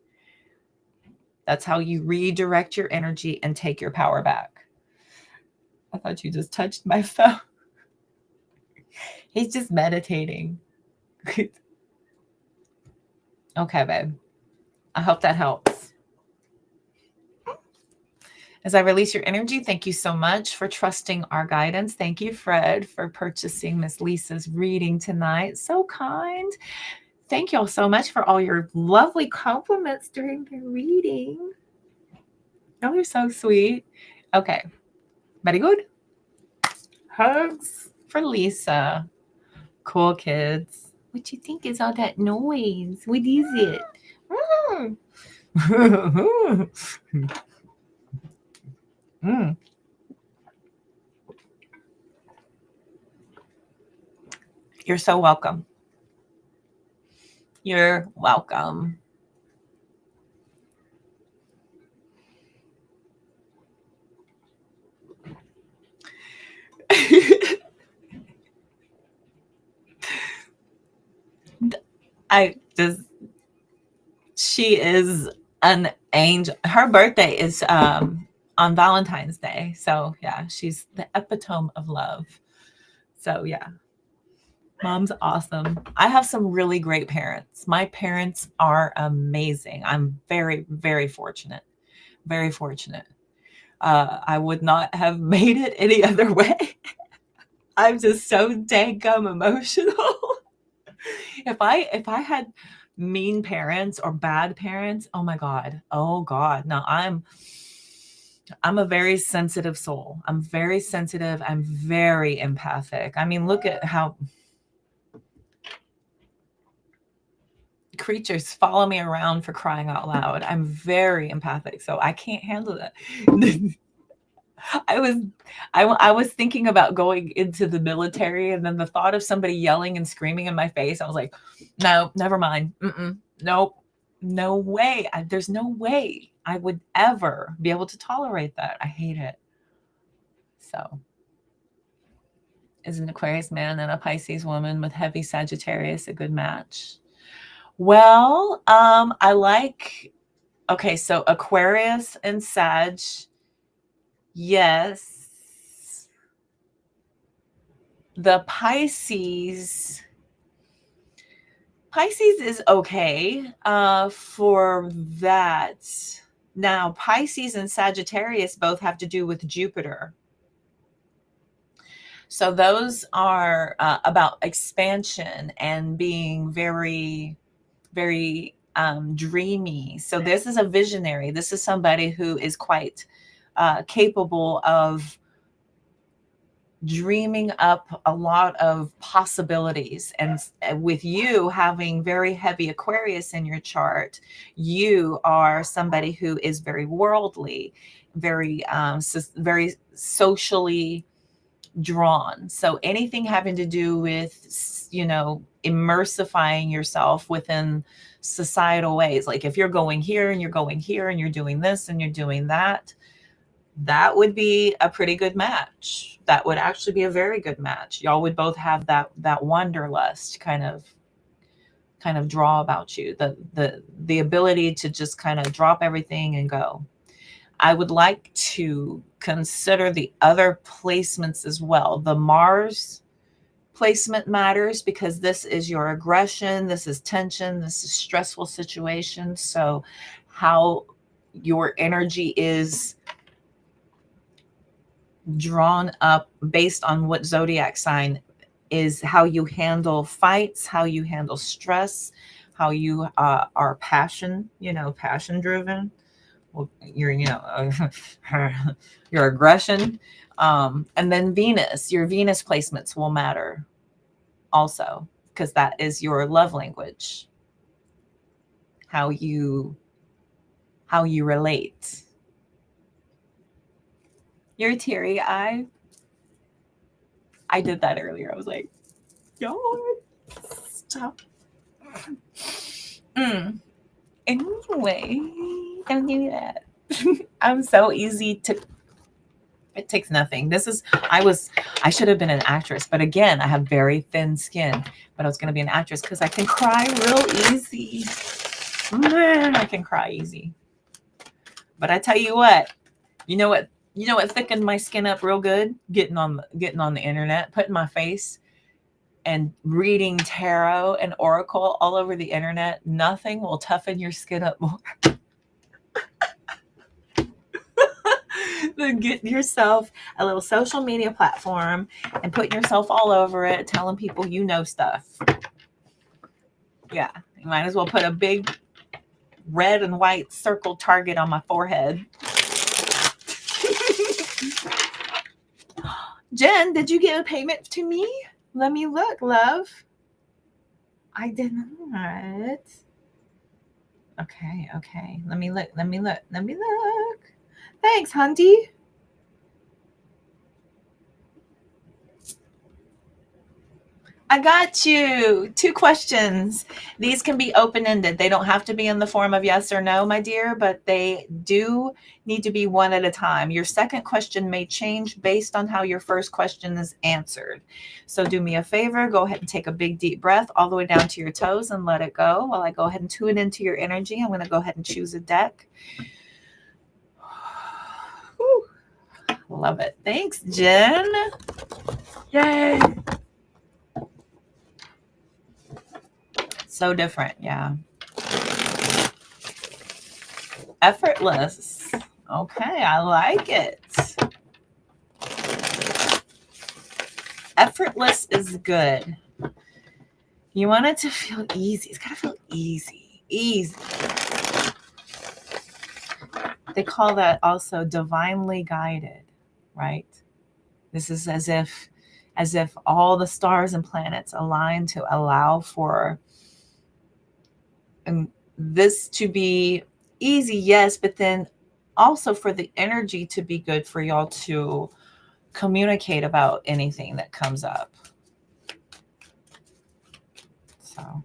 That's how you redirect your energy and take your power back. I thought you just touched my phone. He's just meditating. Okay, babe. I hope that helps. As I release your energy, thank you so much for trusting our guidance. Thank you, Fred, for purchasing Miss Lisa's reading tonight. So kind. Thank you all so much for all your lovely compliments during the reading. Y'all are so sweet. Okay. Very good. Hugs for Lisa. Cool, kids. What you think is all that noise? What is it? Mm. You're so welcome. You're welcome. She is an angel. Her birthday is on Valentine's Day. So yeah, she's the epitome of love. So yeah, mom's awesome. I have some really great parents. My parents are amazing. I'm very, very fortunate. Very fortunate. I would not have made it any other way. I'm just so dang emotional. If I had mean parents or bad parents, oh my God. Oh God. No, I'm a very sensitive soul. I'm very sensitive. I'm very empathic. I mean, look at how creatures follow me around, for crying out loud. I'm very empathic, so I can't handle that. I was thinking about going into the military, and then the thought of somebody yelling and screaming in my face, I was like, no, never mind. Nope, no way. There's no way I would ever be able to tolerate that. I hate it. So, is an Aquarius man and a Pisces woman with heavy Sagittarius a good match? Well, I like. Okay, so Aquarius and Sag, yes. The Pisces is okay for that. Now, Pisces and Sagittarius both have to do with Jupiter. So those are about expansion and being very, very dreamy. So this is a visionary. This is somebody who is quite capable of dreaming up a lot of possibilities. And with you having very heavy Aquarius in your chart, you are somebody who is very worldly, very very socially drawn. So anything having to do with, immersifying yourself within societal ways, like if you're going here and you're going here and you're doing this and you're doing that, that would be a pretty good match. That would actually be a very good match. Y'all would both have that wanderlust kind of draw about you, the ability to just kind of drop everything and go. I would like to consider the other placements as well. The Mars placement matters because this is your aggression, this is tension, this is stressful situations. So how your energy is drawn up based on what zodiac sign is, how you handle fights, how you handle stress, how you are passion driven. Well, your your aggression, and then your Venus placements will matter also, because that is your love language, how you relate. You're teary eye. I did that earlier. I was like, yo, stop. Anyway, don't do that. I'm so easy to. It takes nothing. I should have been an actress, but again, I have very thin skin. But I was going to be an actress because I can cry real easy. Man, I can cry easy. But I tell you what, you know what thickened my skin up real good? Getting on the internet, putting my face and reading tarot and oracle all over the internet. Nothing will toughen your skin up more than getting yourself a little social media platform and putting yourself all over it, telling people you know stuff. Yeah, you might as well put a big red and white circle target on my forehead. Jen, did you get a payment to me? Let me look, love. I did not. Okay. Let me look. Thanks, Hunty. I got you. 2 questions. These can be open-ended. They don't have to be in the form of yes or no, my dear, but they do need to be one at a time. Your second question may change based on how your first question is answered. So do me a favor, go ahead and take a big deep breath all the way down to your toes and let it go while I go ahead and tune into your energy. I'm going to go ahead and choose a deck. Whew. Love it. Thanks, Jen. Yay. So different, yeah. Effortless. Okay, I like it. Effortless is good. You want it to feel easy. It's got to feel easy. Easy. They call that also divinely guided, right? This is as if all the stars and planets align to allow for this to be easy, yes, but then also for the energy to be good for y'all to communicate about anything that comes up. So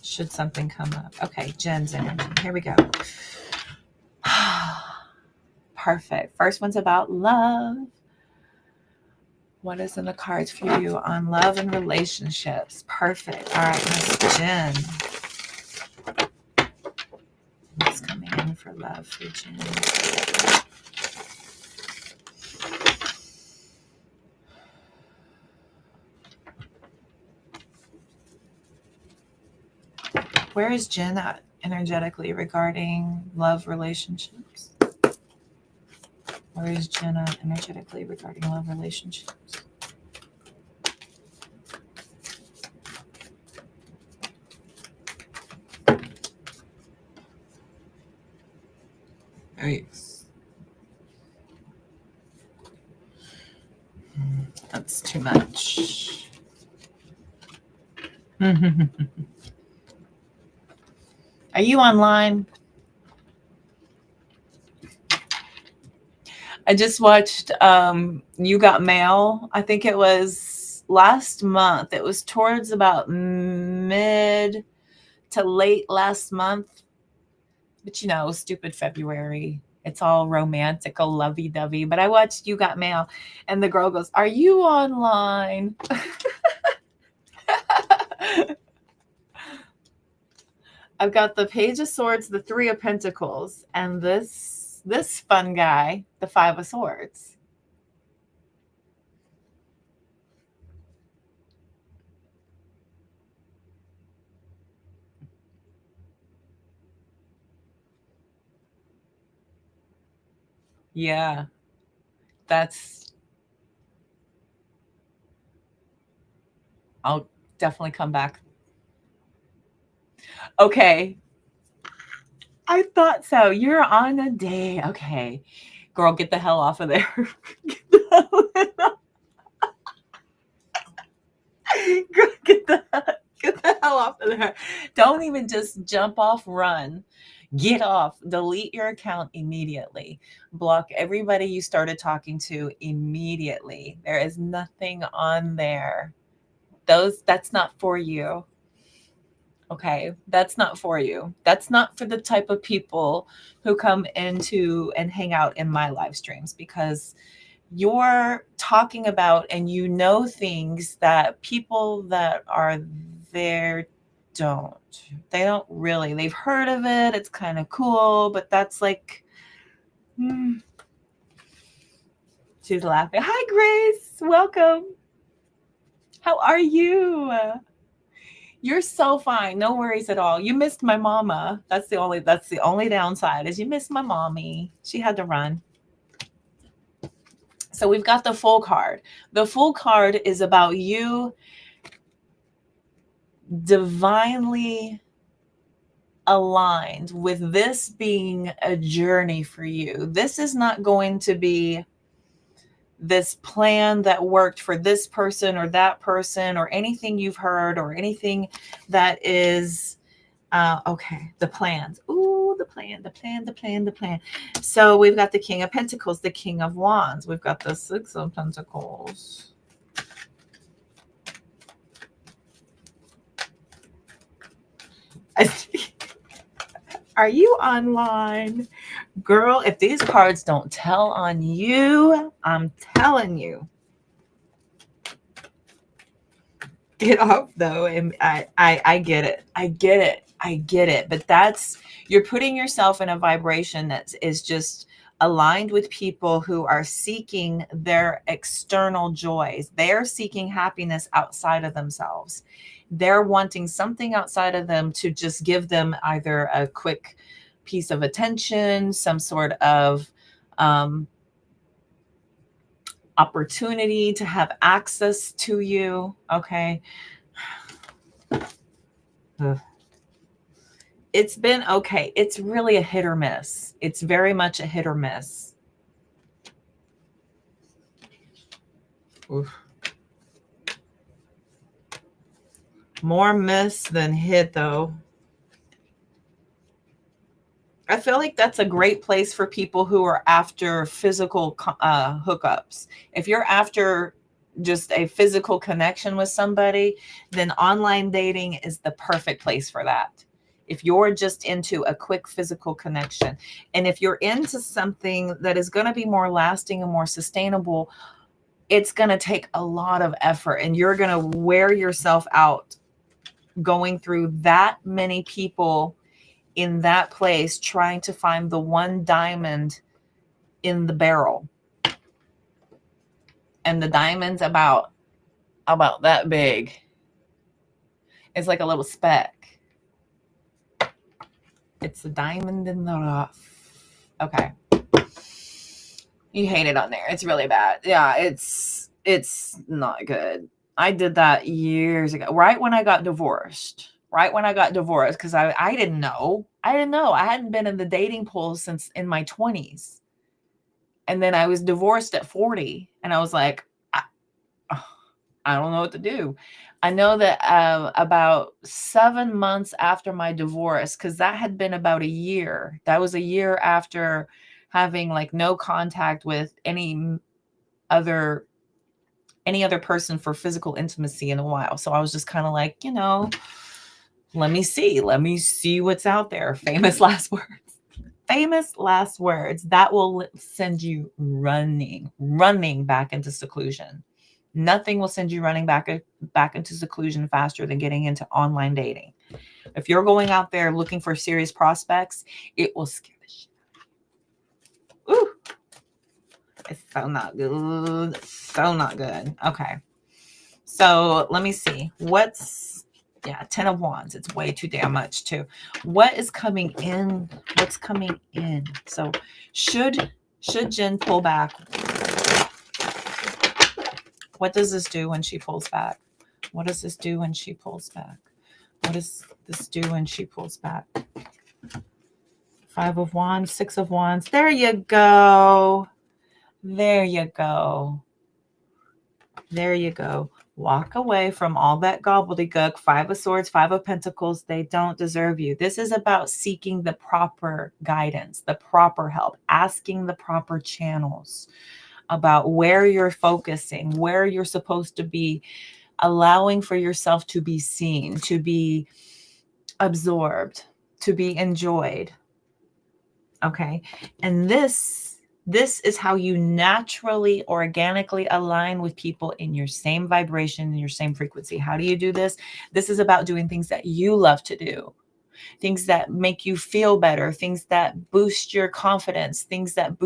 should something come up. Okay, Jen's energy. Here we go. Perfect. First one's about love. What is in the cards for you on love and relationships? Perfect. All right, Miss Jen. What's coming in for love for Jen? Where is Jen at energetically regarding love relationships? Where is Jen at energetically regarding love relationships? Yikes. That's too much. Are you online? I just watched You Got Mail. I think it was last month. It was towards about mid to late last month. But you know, stupid February. It's all romantical, lovey-dovey. But I watched You Got Mail, and the girl goes, "Are you online?" I've got the Page of Swords, the Three of Pentacles, and this fun guy, the Five of Swords. Yeah, that's. I'll definitely come back. Okay. I thought so. You're on a day. Okay. Girl, get the hell off of there. Girl, get the hell off of there. Don't even just jump off, run. Get off. Delete your account immediately. Block everybody you started talking to immediately. There is nothing on there. That's not for you. Okay, that's not for you. That's not for the type of people who come into and hang out in my live streams, because you're talking about and you know things that people that are there don't. They don't really. They've heard of it. It's kind of cool, but that's like, She's laughing. Hi, Grace. Welcome. How are you? You're so fine. No worries at all. You missed my mama. That's the only downside is you missed my mommy. She had to run. So we've got the Fool card. The Fool card is about you divinely aligned with this being a journey for you. This is not going to be this plan that worked for this person or that person or anything you've heard or anything that is okay. The plans. Ooh, the plan. So we've got the King of Pentacles, the King of Wands. We've got the Six of Pentacles. Are you online? Girl, if these cards don't tell on you, I'm telling you. Get off though. And I get it. I get it. I get it. But that's, you're putting yourself in a vibration that is just aligned with people who are seeking their external joys. They're seeking happiness outside of themselves. They're wanting something outside of them to just give them either a quick piece of attention, some sort of opportunity to have access to you. Okay. Ugh. It's been okay. It's really a hit or miss. It's very much a hit or miss. Oof. More miss than hit, though. I feel like that's a great place for people who are after physical hookups. If you're after just a physical connection with somebody, then online dating is the perfect place for that. If you're just into a quick physical connection, and if you're into something that is going to be more lasting and more sustainable, it's going to take a lot of effort, and you're going to wear yourself out going through that many people in that place trying to find the one diamond in the barrel. And the diamond's about that big. It's like a little speck. It's a diamond in the rough. Okay. You hate it on there. It's really bad. Yeah, it's not good. I did that years ago, right when I got divorced. Because I didn't know. I hadn't been in the dating pool since in my 20s. And then I was divorced at 40. And I was like, I don't know what to do. I know that about 7 months after my divorce, because that had been about a year. That was a year after having like no contact with any other person for physical intimacy in a while. So I was just kind of like, let me see what's out there. Famous last words. That will send you running back into seclusion. Nothing will send you running back into seclusion faster than getting into online dating. If you're going out there looking for serious prospects, it will scare the shit out of you. Ooh. It's so not good. So not good. Okay. So let me see. 10 of Wands. It's way too damn much too. What is coming in? What's coming in? So should Jen pull back? What does this do when she pulls back? What does this do when she pulls back? What does this do when she pulls back? 5 of Wands, 6 of Wands. There you go. There you go. There you go. Walk away from all that gobbledygook. 5 of Swords, 5 of Pentacles. They don't deserve you. This is about seeking the proper guidance, the proper help, asking the proper channels about where you're focusing, where you're supposed to be, allowing for yourself to be seen, to be absorbed, to be enjoyed. Okay. And this is how you naturally, organically align with people in your same vibration, in your same frequency. How do you do this? This is about doing things that you love to do, things that make you feel better, things that boost your confidence, things that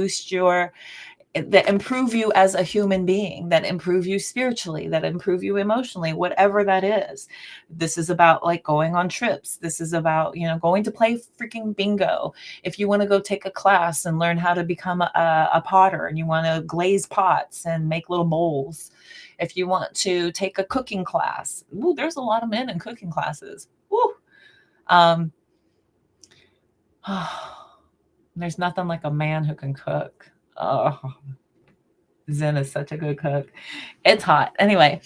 that improve you as a human being, that improve you spiritually, that improve you emotionally, whatever that is. This is about like going on trips. This is about, going to play freaking bingo. If you want to go take a class and learn how to become a potter, and you want to glaze pots and make little bowls. If you want to take a cooking class, ooh, there's a lot of men in cooking classes. Woo. There's nothing like a man who can cook. Oh, Zen is such a good cook. It's hot. Anyway,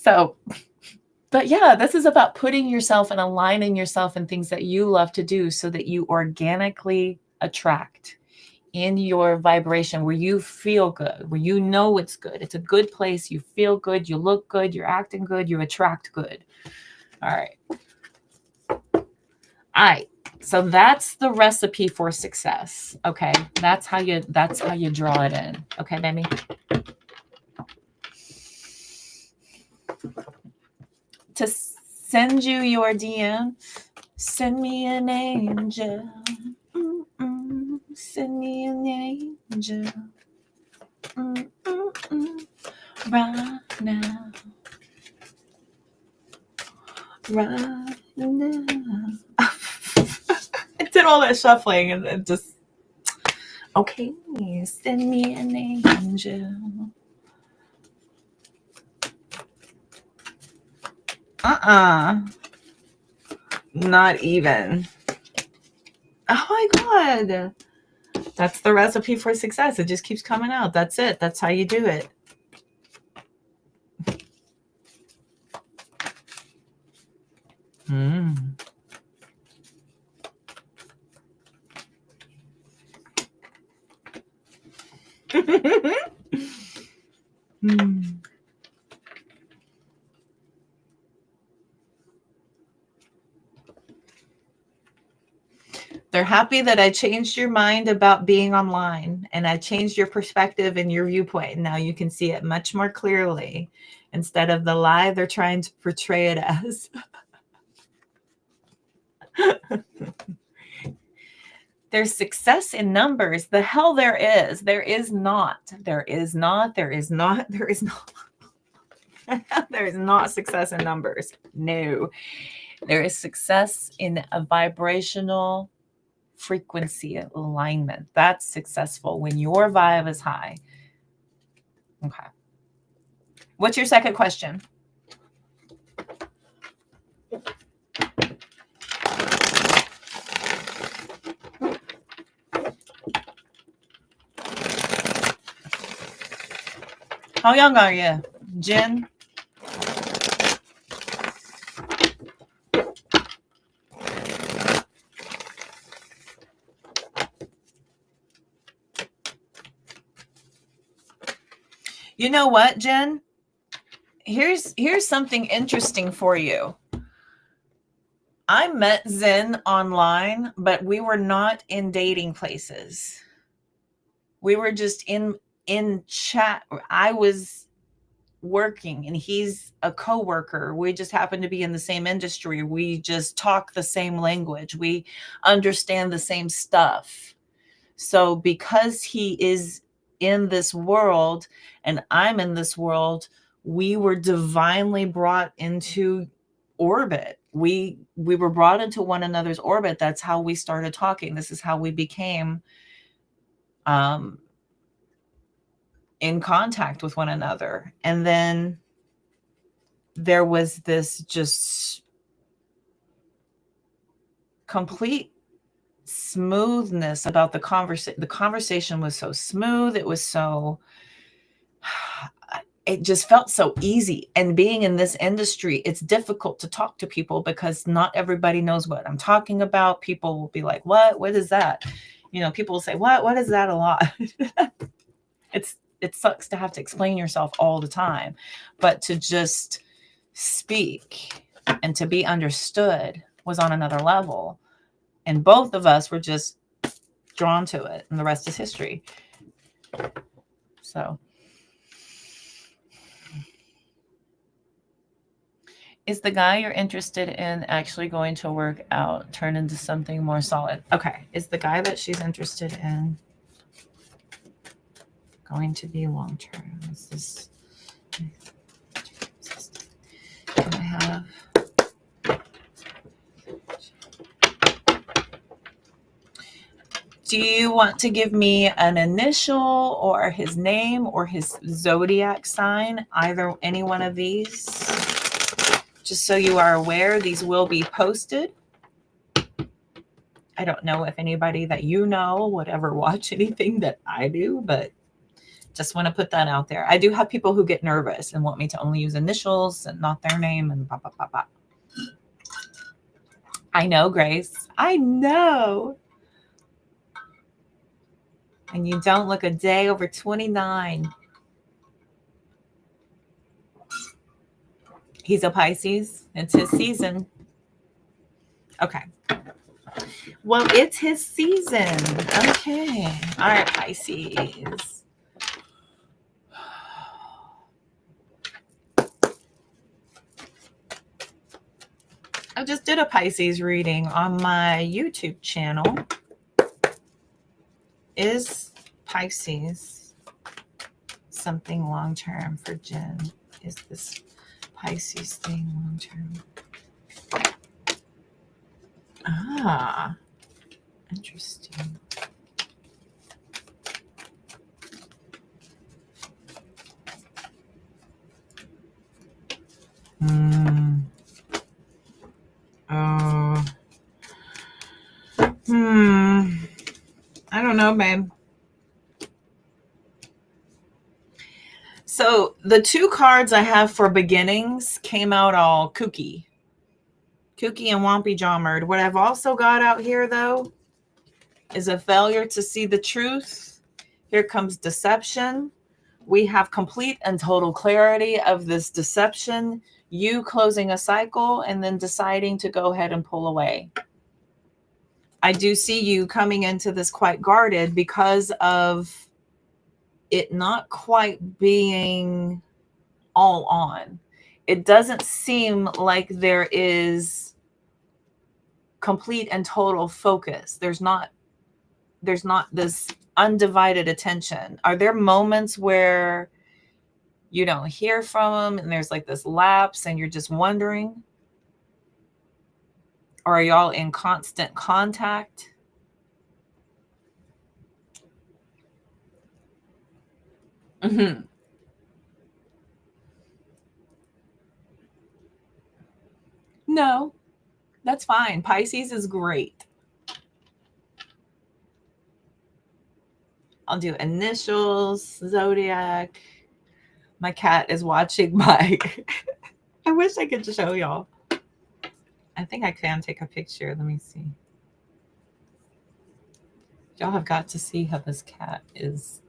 but yeah, this is about putting yourself and aligning yourself in things that you love to do so that you organically attract in your vibration where you feel good, where you know it's good. It's a good place. You feel good. You look good. You're acting good. You attract good. All right. All right. So that's the recipe for success. Okay. That's how you draw it in. Okay, baby. To send you your DM, send me an angel. Send me an angel. Right now. Right now. I did all that shuffling and it just, okay, send me an angel. Not even. Oh my God. That's the recipe for success. It just keeps coming out. That's it. That's how you do it. They're happy that I changed your mind about being online and I changed your perspective and your viewpoint. Now you can see it much more clearly instead of the lie they're trying to portray it as. There's success in numbers. The hell there is. There is not. There is not. There is not. There is not. There is not success in numbers. No. There is success in a vibrational frequency alignment. That's successful when your vibe is high. Okay. What's your second question? How young are you, Jen? You know what, Jen? Here's something interesting for you. I met Zen online, but we were not in dating places. We were just in chat. I was working and he's a coworker. We just happen to be in the same industry. We just talk the same language. We understand the same stuff. So because he is in this world and I'm in this world, we were divinely brought into orbit. We were brought into one another's orbit. That's how we started talking. This is how we became in contact with one another. And then there was this just complete smoothness about the conversation. The conversation was so smooth. It was so, it just felt so easy. And being in this industry, it's difficult to talk to people because not everybody knows what I'm talking about. People will be like, what is that? You know, people will say, what is that a lot? It sucks to have to explain yourself all the time, but to just speak and to be understood was on another level. And both of us were just drawn to it, and the rest is history. So, is the guy you're interested in actually going to work out, turn into something more solid? Okay. Is the guy that she's interested in going to be long term? Is this, can I have, do you want to give me an initial or his name or his zodiac sign? Either any one of these? Just so you are aware, these will be posted. I don't know if anybody that you know would ever watch anything that I do, but just want to put that out there. I do have people who get nervous and want me to only use initials and not their name and blah, blah, blah, blah. I know, Grace. I know. And you don't look a day over 29. He's a Pisces. It's his season. Okay. Well, it's his season. Okay. All right, Pisces. I just did a Pisces reading on my YouTube channel. Is Pisces something long-term for Jen? Is this Pisces thing long-term? Ah, interesting. Oh. I don't know, babe. So the two cards I have for beginnings came out all kooky. Kooky and Wompy Jawmered. What I've also got out here, though, is a failure to see the truth. Here comes deception. We have complete and total clarity of this deception. You closing a cycle and then deciding to go ahead and pull away. I do see you coming into this quite guarded because of it not quite being all on. It doesn't seem like there is complete and total focus. There's not this undivided attention. Are there moments where you don't hear from them and there's like this lapse and you're just wondering? Or are y'all in constant contact? Mm-hmm. No, that's fine. Pisces is great. I'll do initials, zodiac. My cat is watching my... I wish I could show y'all. I think I can take a picture. Let me see. Y'all have got to see how this cat is.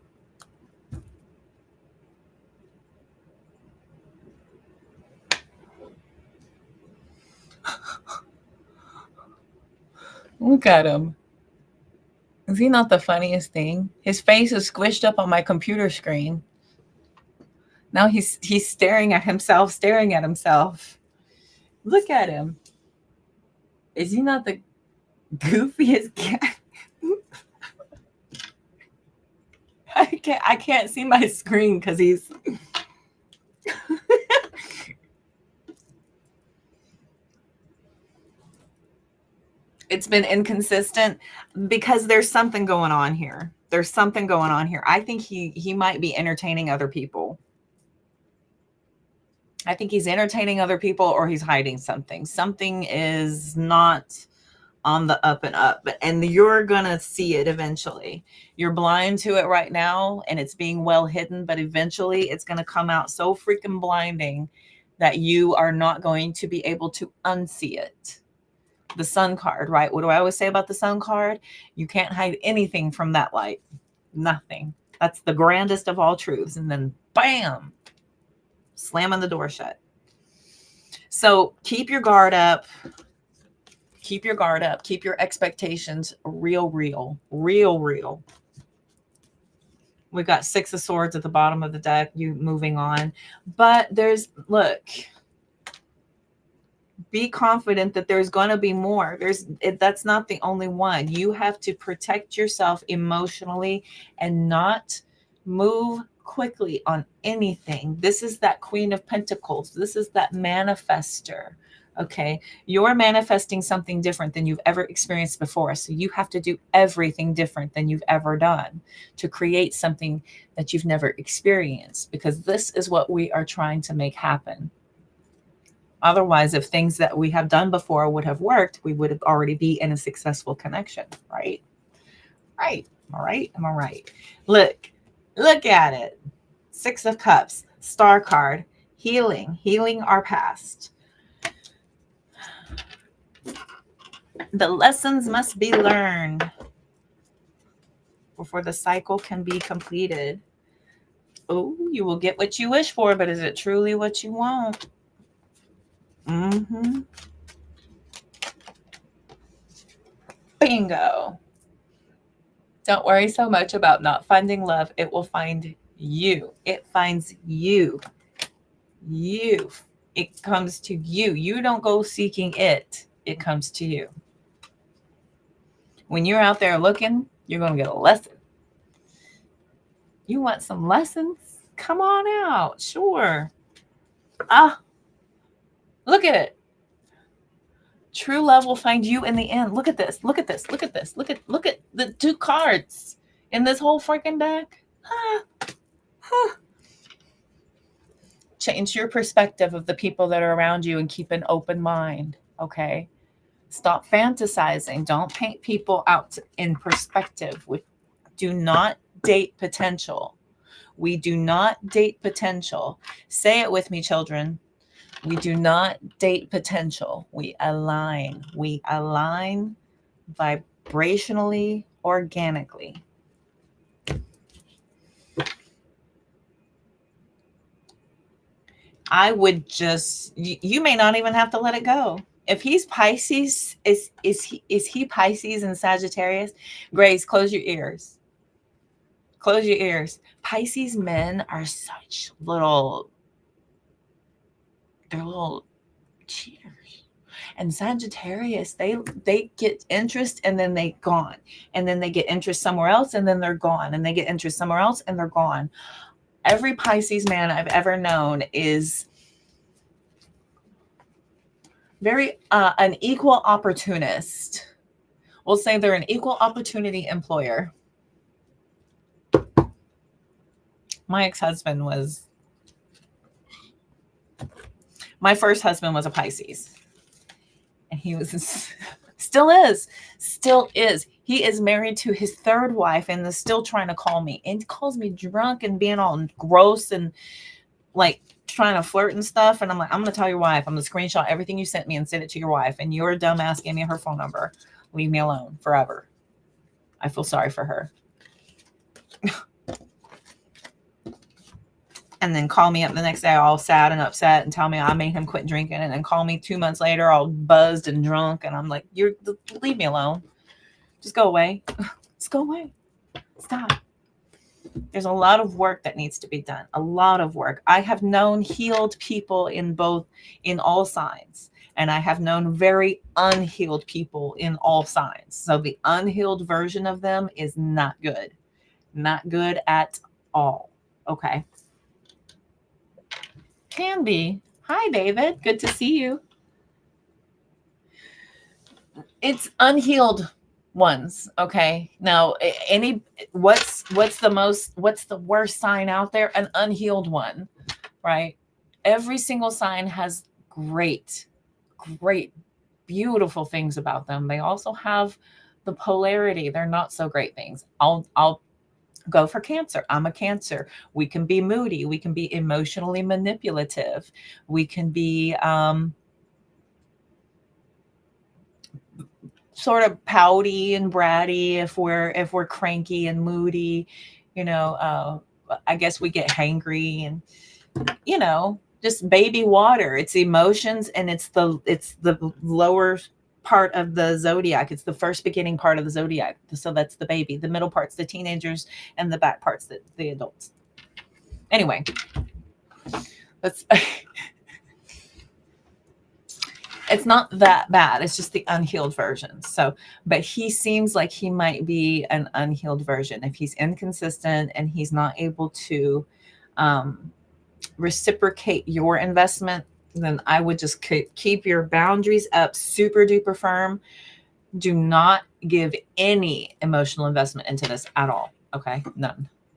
Look at him. Is he not the funniest thing? His face is squished up on my computer screen. Now he's staring at himself. Look at him. Is he not the goofiest cat? I can't see my screen because he's... It's been inconsistent because there's something going on here. I think he might be entertaining other people. I think he's entertaining other people or he's hiding something. Something is not on the up and up, and you're going to see it eventually. You're blind to it right now and it's being well hidden, but eventually it's going to come out so freaking blinding that you are not going to be able to unsee it. The Sun card, right? What do I always say about the Sun card? You can't hide anything from that light. Nothing. That's the grandest of all truths. And then bam, slamming the door shut. So keep your guard up. Keep your guard up. Keep your expectations real. We've got Six of Swords at the bottom of the deck. You moving on. But look, be confident that there's going to be more. That's not the only one. You have to protect yourself emotionally and not move quickly on anything. This is that Queen of Pentacles. This is that manifester. Okay. You're manifesting something different than you've ever experienced before. So you have to do everything different than you've ever done to create something that you've never experienced, because this is what we are trying to make happen. Otherwise, if things that we have done before would have worked, we would have already be in a successful connection, right? Right. All right. Am I right? Look at it. Six of Cups, Star card, healing our past. The lessons must be learned before the cycle can be completed. Oh, you will get what you wish for, but is it truly what you want? Mm-hmm. Bingo. Don't worry so much about not finding love. It will find you. It finds you. You. It comes to you. You don't go seeking it. It comes to you. When you're out there looking, you're going to get a lesson. You want some lessons? Come on out. Sure. Look at it. True love will find you in the end. Look at this. Look at this. Look at this. Look at the 2 cards in this whole freaking deck. Change your perspective of the people that are around you and keep an open mind. Okay. Stop fantasizing. Don't paint people out in perspective. We do not date potential. We do not date potential. Say it with me, children. We do not date potential. We align. We align vibrationally, organically. I would just, you may not even have to let it go. If he's Pisces, is he Pisces and Sagittarius? Grace, close your ears. Close your ears. Pisces men are such little, they're little cheaters. And Sagittarius, they get interest and then they gone. And then they get interest somewhere else and then they're gone. And they get interest somewhere else and they're gone. Every Pisces man I've ever known is very an equal opportunist. We'll say they're an equal opportunity employer. My ex-husband was, my first husband was a Pisces. And he was, still is. He is married to his 3rd wife and is still trying to call me. And he calls me drunk and being all gross and like trying to flirt and stuff. And I'm like, I'm going to tell your wife. I'm going to screenshot everything you sent me and send it to your wife. And your dumbass gave me her phone number. Leave me alone forever. I feel sorry for her. And then call me up the next day all sad and upset and tell me I made him quit drinking. And then call me 2 months later all buzzed and drunk. And I'm like, leave me alone. Just go away. Just go away. Stop. There's a lot of work that needs to be done. A lot of work. I have known healed people in all signs. And I have known very unhealed people in all signs. So the unhealed version of them is not good. Not good at all. Okay. Can be. Hi, David. Good to see you. It's unhealed ones. Okay. Now, what's the worst sign out there? An unhealed one, right? Every single sign has great, beautiful things about them. They also have the polarity. They're not so great things. I'll go for Cancer. I'm a Cancer. We can be moody. We can be emotionally manipulative. We can be sort of pouty and bratty if we're cranky and moody. I guess we get hangry and just baby water. It's emotions and it's the lower part of the zodiac. It's the first beginning part of the zodiac. So that's the baby. The middle part's the teenagers and the back part's the adults. Anyway, it's not that bad. It's just the unhealed version. So, but he seems like he might be an unhealed version. If he's inconsistent and he's not able to reciprocate your investment, then I would just keep your boundaries up super duper firm. Do not give any emotional investment into this at all. Okay.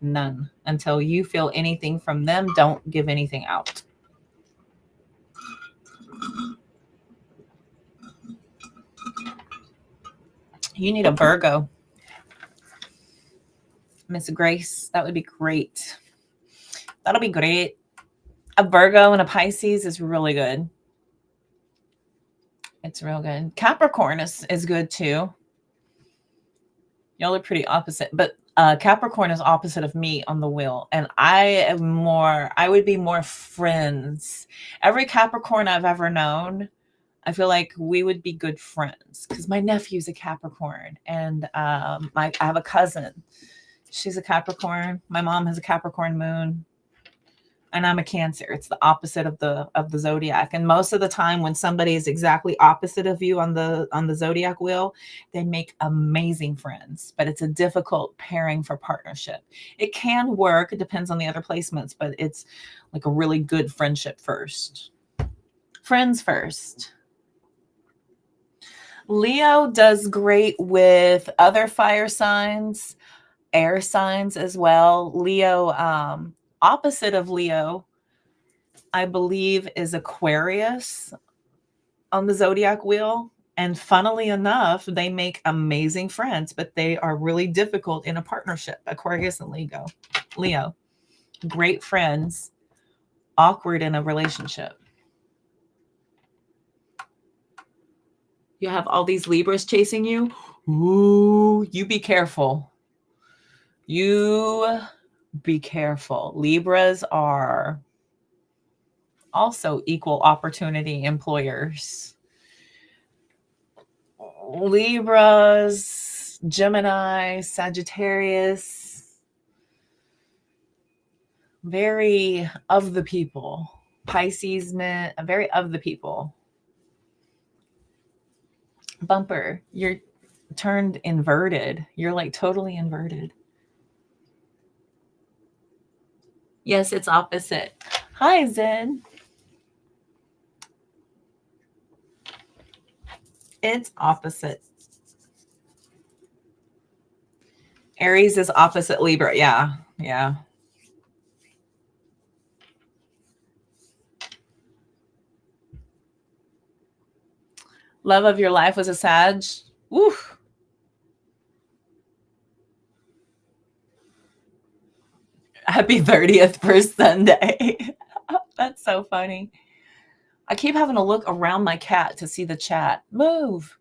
None. Until you feel anything from them, don't give anything out. You need a Virgo. Miss Grace, that would be great. That'll be great. A Virgo and a Pisces is really good. It's real good. Capricorn is good too. Y'all are pretty opposite, but Capricorn is opposite of me on the wheel. And I would be more friends. Every Capricorn I've ever known, I feel like we would be good friends because my nephew's a Capricorn, and I have a cousin. She's a Capricorn. My mom has a Capricorn moon, and I'm a Cancer. It's the opposite of the zodiac. And most of the time, when somebody is exactly opposite of you on the zodiac wheel, they make amazing friends. But it's a difficult pairing for partnership. It can work. It depends on the other placements, but it's like a really good friendship first. Friends first. Leo does great with other fire signs, air signs as well. Leo, opposite of Leo, I believe, is Aquarius on the zodiac wheel. And funnily enough, they make amazing friends, but they are really difficult in a partnership. Aquarius and Leo, great friends, awkward in a relationship. You have all these Libras chasing you. Ooh, you be careful. You be careful. Libras are also equal opportunity employers. Libras, Gemini, Sagittarius, very of the people. Pisces, very of the people. Bumper, you're turned inverted. You're like totally inverted. Yes, it's opposite. Hi, Zen. It's opposite. Aries is opposite Libra. Yeah, yeah. Love of your life was a Sag. Woo. Happy 30th for Sunday. That's so funny. I keep having to look around my cat to see the chat. Move.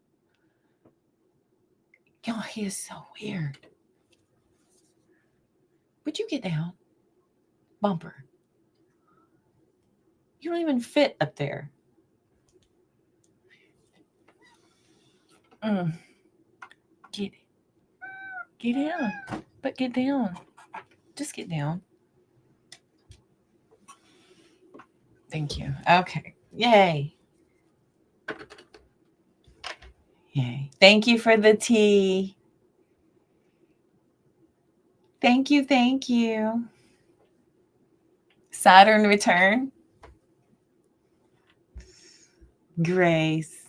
Oh, he is so weird. Would you get down? Bumper. You don't even fit up there. Get down. But get down. Just get down. Thank you. Okay. Yay. Yay. Thank you for the tea. Thank you. Thank you. Saturn return. Grace.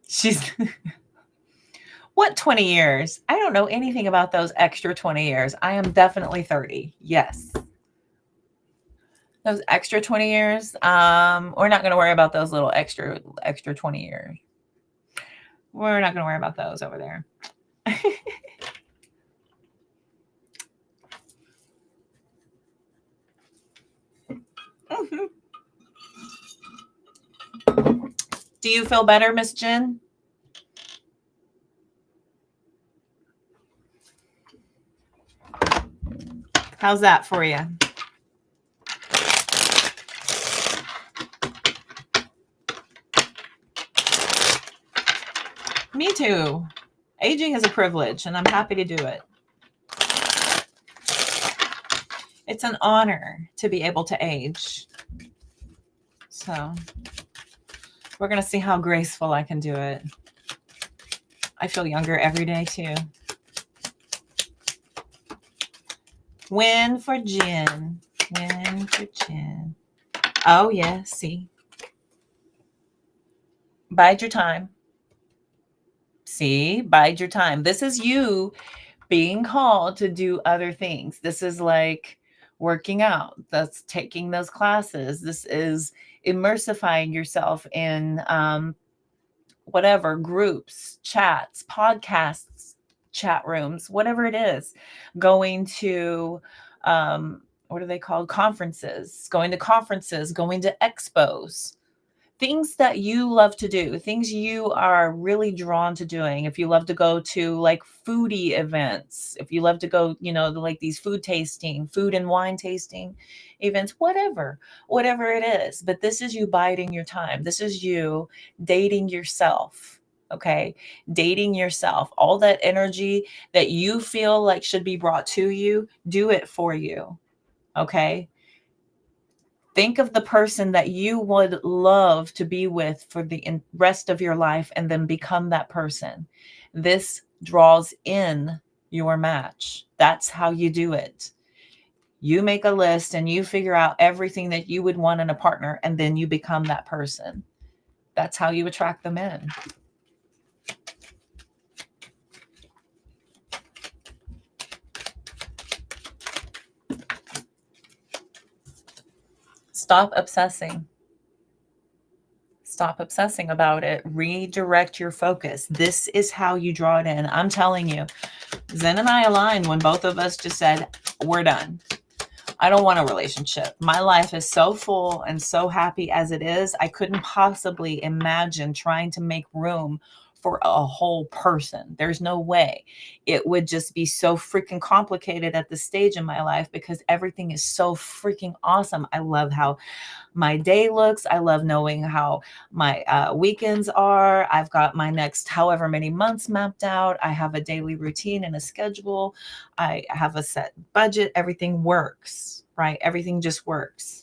She's what 20 years? I don't know anything about those extra 20 years. I am definitely 30. Yes. Those extra 20 years. We're not going to worry about those little extra 20 years. We're not going to worry about those over there. Do you feel better, Miss Jen? How's that for you? Me too. Aging is a privilege, and I'm happy to do it. It's an honor to be able to age. So we're going to see how graceful I can do it. I feel younger every day, too. Win for Jen. Win for Jen. Oh, yeah. See? Bide your time. See? Bide your time. This is you being called to do other things. This is like working out. That's taking those classes. This is immersifying yourself in whatever groups, chats, podcasts, chat rooms, whatever it is. Going to what are they called? Conferences. Going to expos. things that you love to do, things you are really drawn to doing. If you love to go to like foodie events, if you love to go, like these food and wine tasting events, whatever it is. But this is you biding your time. This is you dating yourself. Okay. Dating yourself. All that energy that you feel like should be brought to you, do it for you. Okay. Think of the person that you would love to be with for the rest of your life and then become that person. This draws in your match. That's how you do it. You make a list and you figure out everything that you would want in a partner, and then you become that person. That's how you attract them in. Stop obsessing. Stop obsessing about it. Redirect your focus. This is how you draw it in. I'm telling you, Zen and I aligned when both of us just said, we're done. I don't want a relationship. My life is so full and so happy as it is. I couldn't possibly imagine trying to make room for a whole person. There's no way. It would just be so freaking complicated at this stage in my life because everything is so freaking awesome. I love how my day looks. I love knowing how my weekends are. I've got my next however many months mapped out. I have a daily routine and a schedule. I have a set budget. Everything works, right? Everything just works.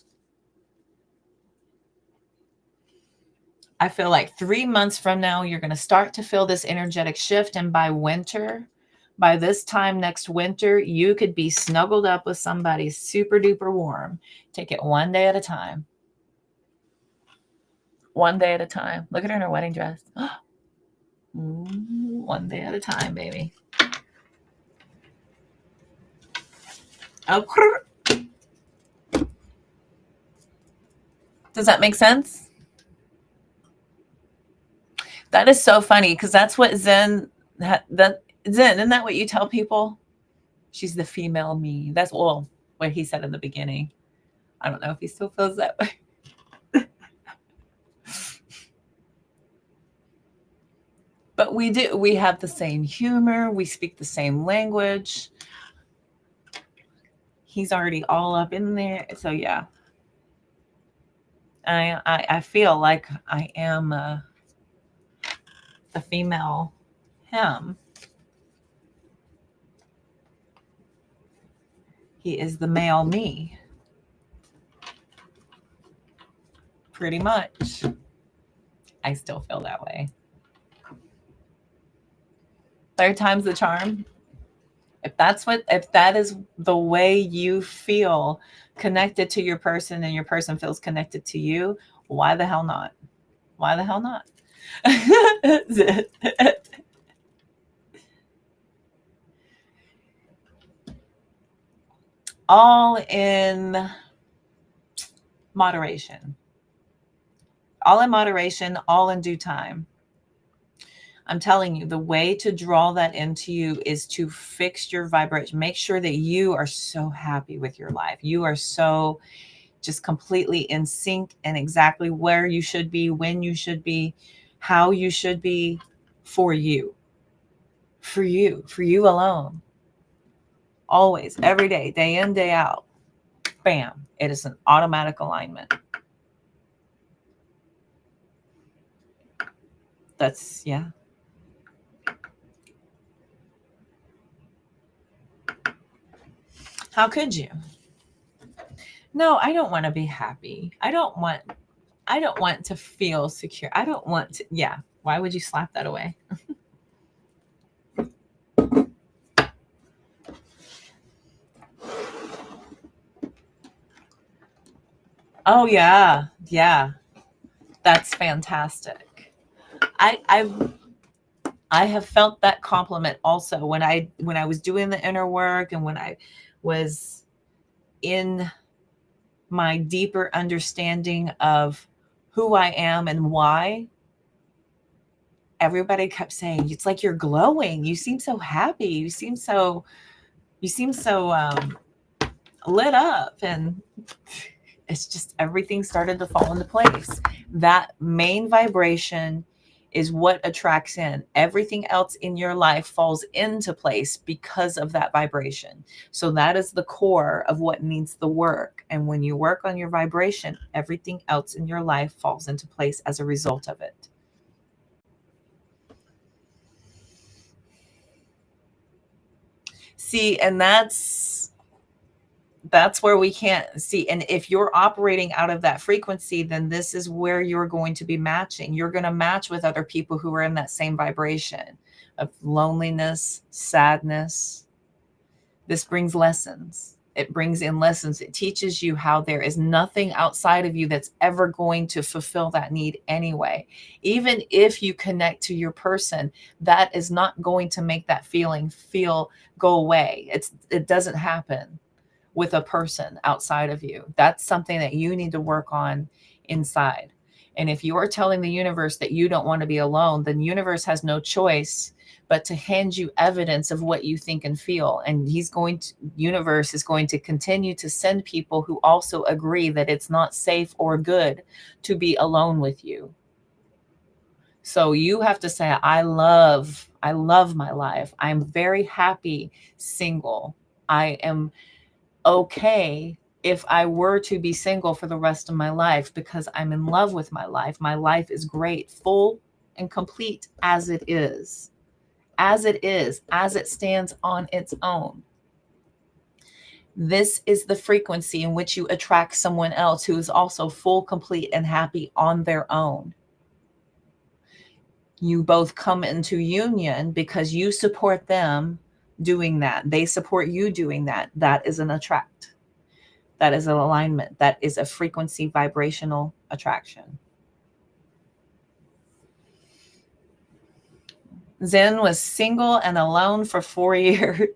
I feel like 3 months from now, you're going to start to feel this energetic shift. And by this time next winter, you could be snuggled up with somebody super duper warm. Take it one day at a time. One day at a time. Look at her in her wedding dress. One day at a time, baby. Oh. Does that make sense? That is so funny because that's what Zen, isn't that what you tell people? She's the female me. That's what he said in the beginning. I don't know if he still feels that way. But we do. We have the same humor. We speak the same language. He's already all up in there. So yeah. I feel like I am the female him. He is the male me. Pretty much. I still feel that way. Third time's the charm. If that is the way you feel connected to your person and your person feels connected to you, why the hell not? Why the hell not? All in moderation. All in moderation, all in due time. I'm telling you, the way to draw that into you is to fix your vibration. Make sure that you are so happy with your life. You are so just completely in sync and exactly where you should be, when you should be, how you should be for you. For you alone. Always, every day, day in, day out. Bam. It is an automatic alignment. That's, yeah. How could you? No, I don't want to be happy. I don't want to feel secure. I don't want to, yeah. Why would you slap that away? Oh yeah. Yeah. That's fantastic. I have felt that compliment also when I was doing the inner work and when I was in my deeper understanding of who I am and why. Everybody kept saying, it's like you're glowing. You seem so happy. You seem so lit up. And it's just everything started to fall into place. That main vibration is what attracts in. Everything else in your life falls into place because of that vibration. So that is the core of what needs the work. And when you work on your vibration, everything else in your life falls into place as a result of it. See, and that's where we can't see. And if you're operating out of that frequency, then this is where you're going to be matching. You're going to match with other people who are in that same vibration of loneliness, sadness. This brings lessons. It brings in lessons. It teaches you how there is nothing outside of you that's ever going to fulfill that need anyway. Even if you connect to your person, that is not going to make that feeling go away. It doesn't happen with a person outside of you. That's something that you need to work on inside. And if you are telling the universe that you don't want to be alone, then the universe has no choice but to hand you evidence of what you think and feel. And universe is going to continue to send people who also agree that it's not safe or good to be alone with you. So you have to say, I love my life. I'm very happy single. I am okay if I were to be single for the rest of my life because I'm in love with my life. My life is great, full and complete as it is, as it stands on its own. This is the frequency in which you attract someone else who is also full, complete, and happy on their own. You both come into union because you support them doing that. They support you doing that. That is an attract. That is an alignment. That is a frequency vibrational attraction. Zen was single and alone for 4 years.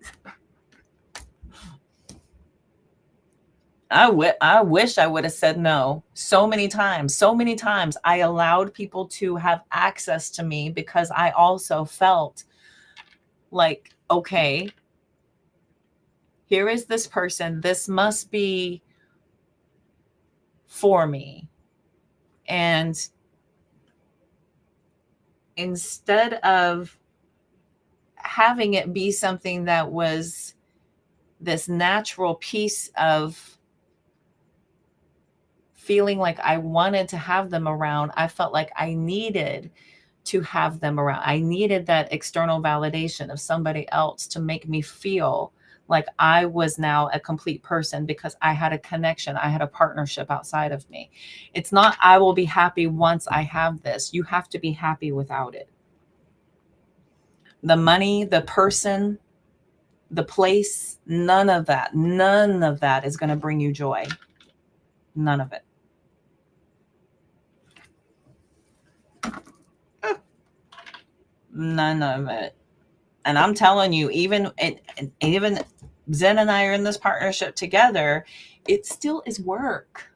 I wish I would have said no so many times. So many times I allowed people to have access to me because I also felt like, okay, here is this person. This must be for me. And instead of having it be something that was this natural piece of feeling like I wanted to have them around, I felt like I needed to have them around. I needed that external validation of somebody else to make me feel like I was now a complete person because I had a connection. I had a partnership outside of me. It's not, I will be happy once I have this. You have to be happy without it. The money, the person, the place, none of that is going to bring you joy. None of it. None of it. And I'm telling you, even Zen and I are in this partnership together, it still is work.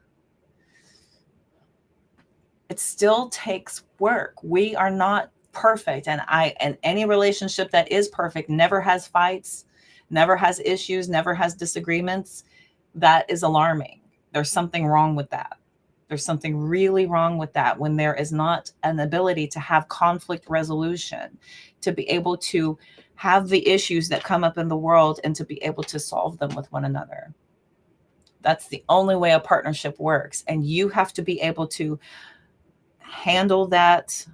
It still takes work. We are not perfect. And any relationship that is perfect never has fights, never has issues, never has disagreements. That is alarming. There's something wrong with that. There's something really wrong with that when there is not an ability to have conflict resolution, to be able to have the issues that come up in the world and to be able to solve them with one another. That's the only way a partnership works. And you have to be able to handle that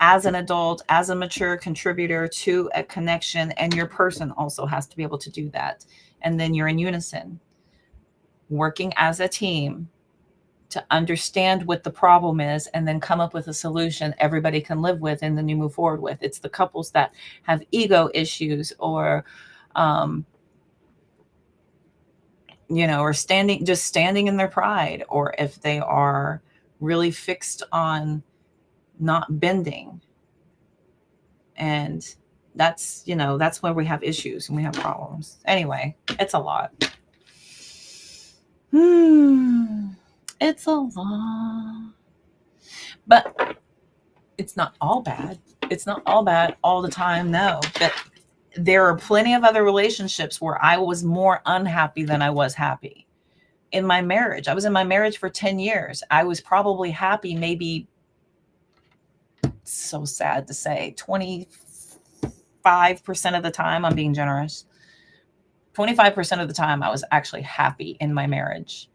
as an adult, as a mature contributor to a connection. And your person also has to be able to do that. And then you're in unison, working as a team to understand what the problem is and then come up with a solution everybody can live with and then you move forward with. It's the couples that have ego issues or, or standing in their pride, or if they are really fixed on not bending. And that's where we have issues and we have problems. Anyway, it's a lot. It's a lot. But it's not all bad. It's not all bad all the time, no. But there are plenty of other relationships where I was more unhappy than I was happy. in my marriage. I was in my marriage for 10 years. I was probably happy, maybe, so sad to say, 25% of the time. I'm being generous. 25% of the time I was actually happy in my marriage.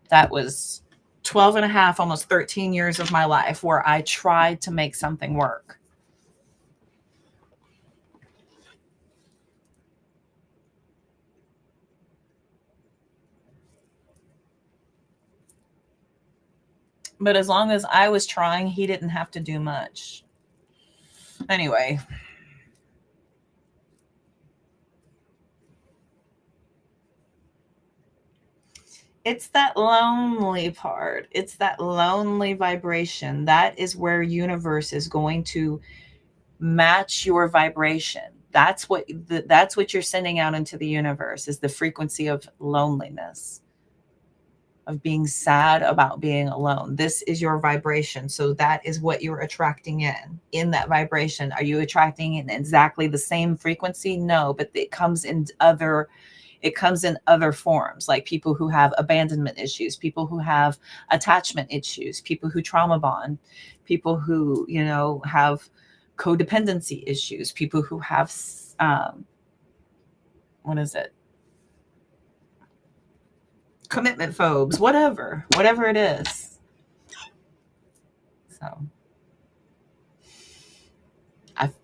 That was 12 and a half, almost 13 years of my life where I tried to make something work. But as long as I was trying, he didn't have to do much. Anyway. It's that lonely part. It's that lonely vibration. That is where universe is going to match your vibration. That's what you're sending out into the universe, is the frequency of loneliness, of being sad about being alone. This is your vibration. So that is what you're attracting in that vibration. Are you attracting in exactly the same frequency? No, but it comes in other forms, like people who have abandonment issues, people who have attachment issues, people who trauma bond, people who, have codependency issues, people who have, commitment phobes, whatever it is. So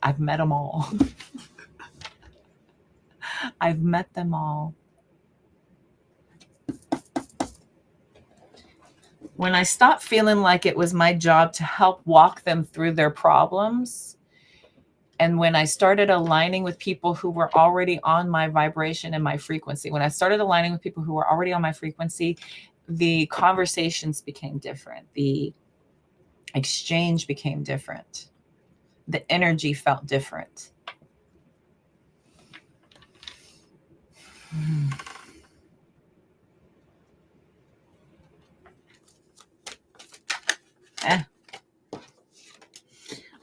I've met them all. I've met them all. When I stopped feeling like it was my job to help walk them through their problems, and when I started aligning with people who were already on my vibration and my frequency, when I started aligning with people who were already on my frequency, the conversations became different. The exchange became different. The energy felt different.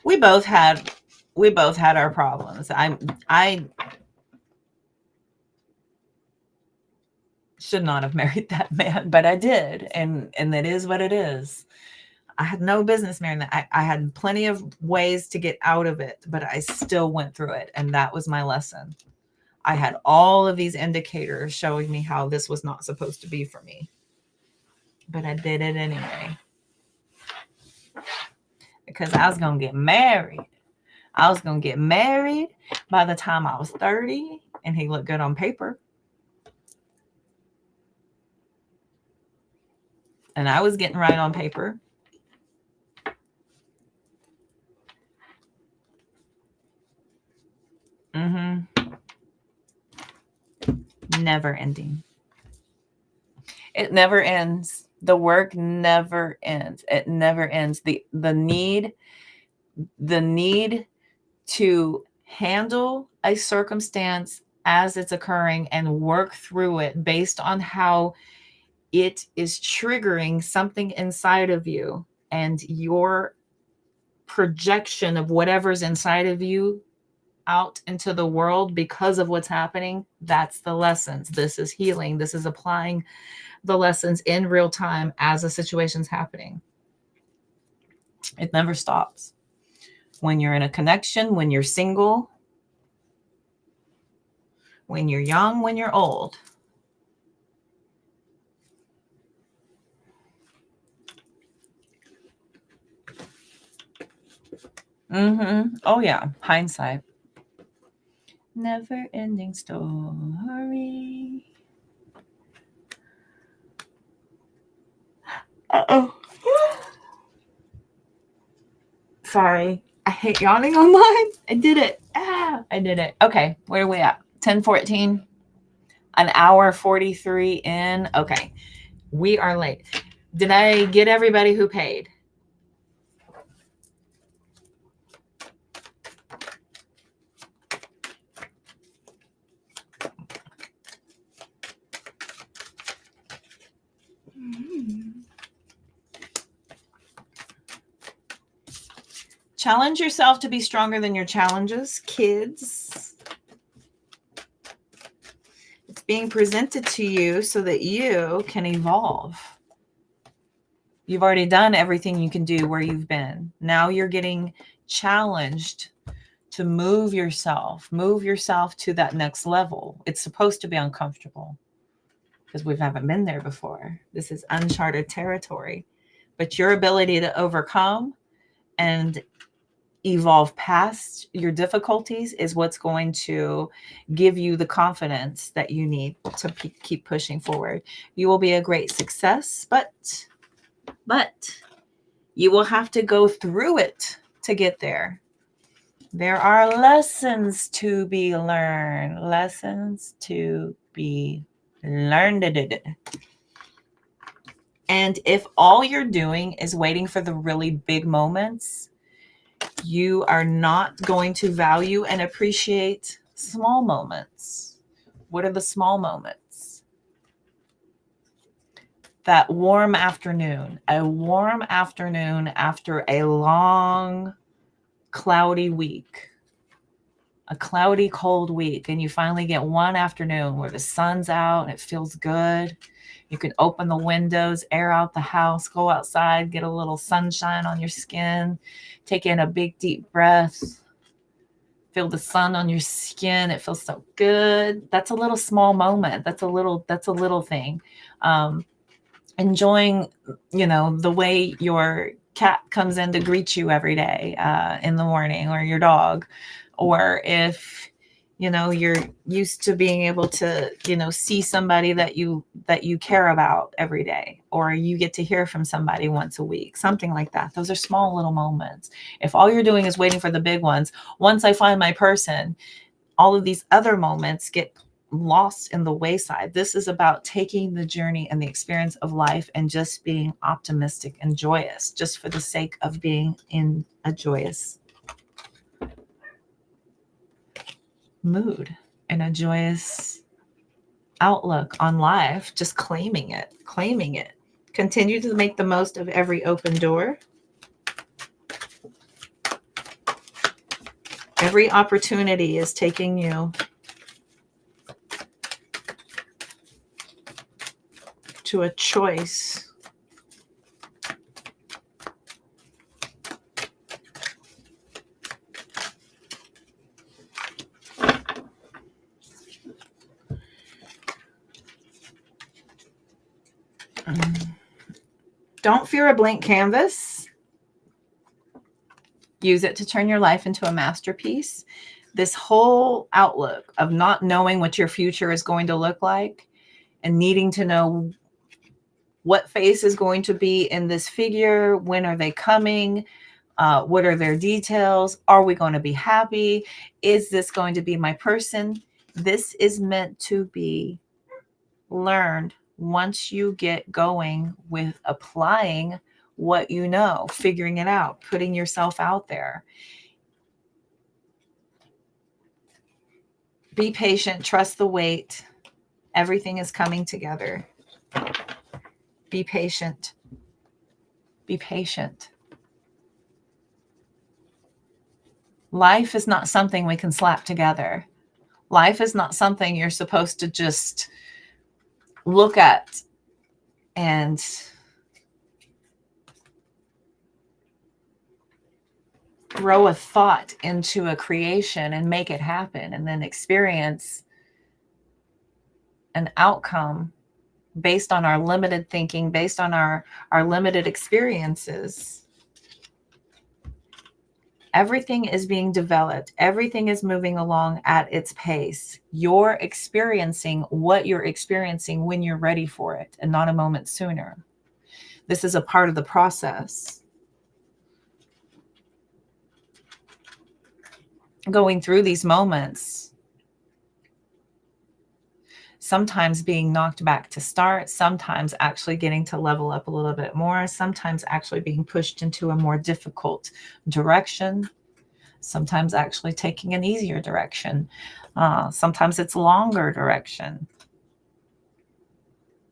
We both had our problems. I should not have married that man, but I did, and that is what it is. I had no business marrying that. I had plenty of ways to get out of it, but I still went through it, and that was my lesson. I had all of these indicators showing me how this was not supposed to be for me, but I did it anyway. Because I was going to get married. I was going to get married by the time I was 30, and he looked good on paper. And I was getting right on paper. Never ending. It never ends. The work never ends. It never ends. The need to handle a circumstance as it's occurring and work through it based on how it is triggering something inside of you, and your projection of whatever's inside of you out into the world because of what's happening. That's the lessons. This is healing. This is applying the lessons in real time as a situation's happening. It never stops. When you're in a connection, when you're single, when you're young, when you're old. Oh yeah, hindsight. Never ending story. Uh-oh. Sorry. I hate yawning online. I did it. I did it. Okay, where are we at? 10:14. An hour 43 in. Okay, we are late. Did I get everybody who paid? Challenge yourself to be stronger than your challenges, kids. It's being presented to you so that you can evolve. You've already done everything you can do where you've been. Now you're getting challenged to move yourself to that next level. It's supposed to be uncomfortable because we haven't been there before. This is uncharted territory. But your ability to overcome and evolve past your difficulties is what's going to give you the confidence that you need to keep pushing forward. You will be a great success, but you will have to go through it to get there. There are lessons to be learned. Lessons to be learned. And if all you're doing is waiting for the really big moments, you are not going to value and appreciate small moments. What are the small moments? That warm afternoon, a warm afternoon after a long, cloudy week, a cloudy, cold week, and you finally get one afternoon where the sun's out and it feels good. You can open the windows, air out the house, go outside, get a little sunshine on your skin, take in a big, deep breath, feel the sun on your skin. It feels so good. That's a little small moment. That's a little thing. Enjoying, the way your cat comes in to greet you every day in the morning, or your dog, or if you're used to being able to see somebody that you care about every day, or you get to hear from somebody once a week, something like that. Those are small little moments. If all you're doing is waiting for the big ones, once I find my person, all of these other moments get lost in the wayside. This is about taking the journey and the experience of life and just being optimistic and joyous, just for the sake of being in a joyous mood and a joyous outlook on life, just claiming it. Continue to make the most of every open door. Every opportunity is taking you to a choice. Don't fear a blank canvas. Use it to turn your life into a masterpiece. This whole outlook of not knowing what your future is going to look like and needing to know what face is going to be in this figure, when are they coming, what are their details, are we going to be happy, is this going to be my person? This is meant to be learned once you get going with applying what you know, figuring it out, putting yourself out there. Be patient, trust the wait. Everything is coming together. Be patient. Be patient. Life is not something we can slap together. Life is not something you're supposed to just look at and throw a thought into a creation and make it happen, and then experience an outcome based on our limited thinking, based on our limited experiences. Everything is being developed. Everything is moving along at its pace. You're experiencing what you're experiencing when you're ready for it, and not a moment sooner. This is a part of the process. Going through these moments, sometimes being knocked back to start, sometimes actually getting to level up a little bit more, sometimes actually being pushed into a more difficult direction, sometimes actually taking an easier direction, sometimes it's longer direction.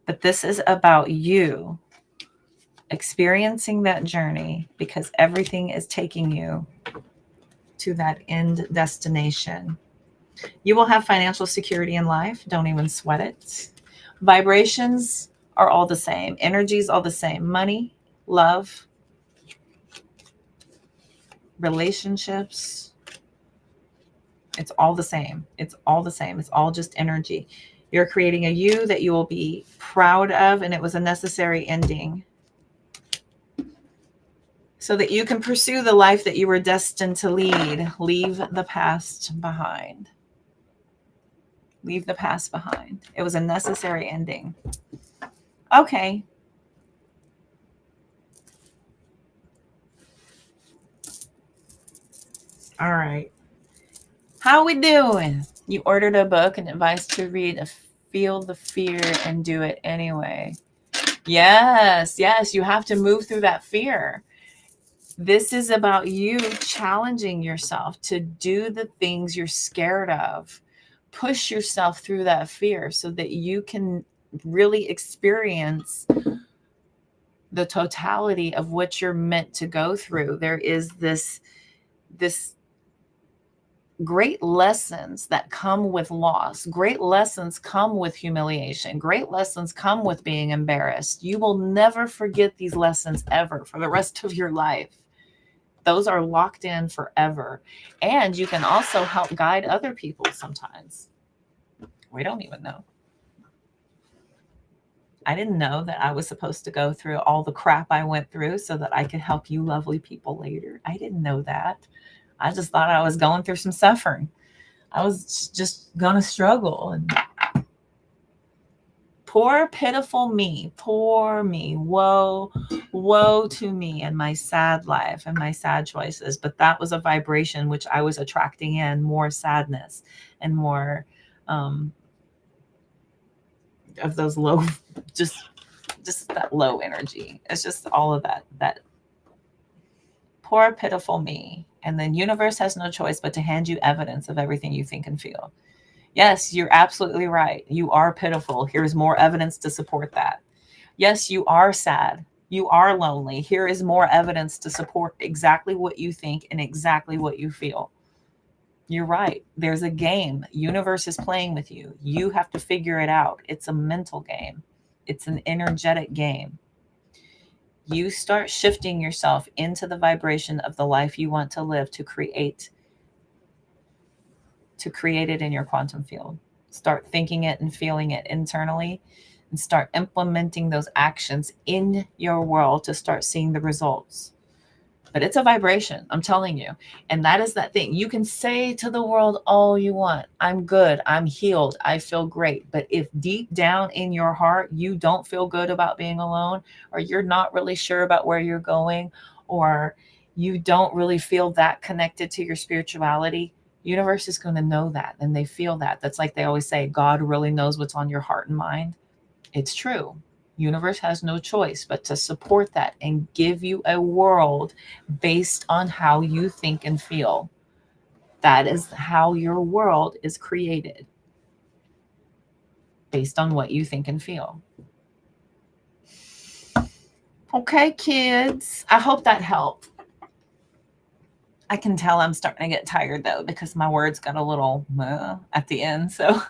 But this is about you experiencing that journey, because everything is taking you to that end destination. You will have financial security in life. Don't even sweat it. Vibrations are all the same. Energies all the same. Money, love, relationships. It's all the same. It's all the same. It's all just energy. You're creating a you that you will be proud of, and it was a necessary ending so that you can pursue the life that you were destined to lead. Leave the past behind. Leave the past behind. It was a necessary ending. Okay. All right. How we doing? You ordered a book and advice to read, feel the fear and do it anyway. Yes, yes, you have to move through that fear. This is about you challenging yourself to do the things you're scared of. Push yourself through that fear so that you can really experience the totality of what you're meant to go through. There is this great lessons that come with loss. Great lessons come with humiliation. Great lessons come with being embarrassed. You will never forget these lessons ever for the rest of your life. Those are locked in forever. And you can also help guide other people sometimes. We don't even know. I didn't know that I was supposed to go through all the crap I went through so that I could help you lovely people later. I didn't know that. I just thought I was going through some suffering. I was just going to struggle. And poor, pitiful me. Poor me. Woe, woe to me and my sad life and my sad choices. But that was a vibration which I was attracting in more sadness and more of those low, just that low energy. It's just all of that poor, pitiful me. And then universe has no choice but to hand you evidence of everything you think and feel. Yes, you're absolutely right. You are pitiful. Here's more evidence to support that. Yes, you are sad. You are lonely. Here is more evidence to support exactly what you think and exactly what you feel. You're right. There's a game. Universe is playing with you. You have to figure it out. It's a mental game. It's an energetic game. You start shifting yourself into the vibration of the life you want to live to create it in your quantum field. Start thinking it and feeling it internally and start implementing those actions in your world to start seeing the results. But it's a vibration, I'm telling you. And that is that thing. You can say to the world all you want. I'm good. I'm healed. I feel great. But if deep down in your heart, you don't feel good about being alone, or you're not really sure about where you're going, or you don't really feel that connected to your spirituality, universe is going to know that. And they feel that. That's like they always say, God really knows what's on your heart and mind. It's true. Universe has no choice but to support that and give you a world based on how you think and feel. That is how your world is created, based on what you think and feel. Okay, kids, I hope that helped. I can tell I'm starting to get tired though, because my words got a little at the end. So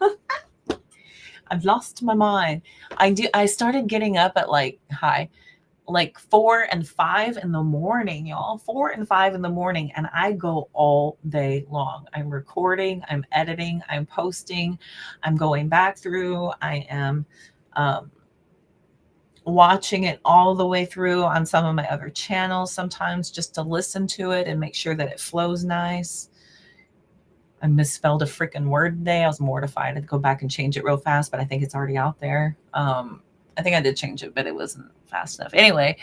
I've lost my mind. I started getting up at like 4 and 5 in the morning, y'all. 4 and 5 in the morning, and I go all day long. I'm recording, I'm editing, I'm posting, I'm going back through, I am watching it all the way through on some of my other channels sometimes just to listen to it and make sure that it flows nice. I misspelled a freaking word today. I was mortified. I'd go back and change it real fast, but I think it's already out there. I think I did change it, but it wasn't fast enough. Anyway,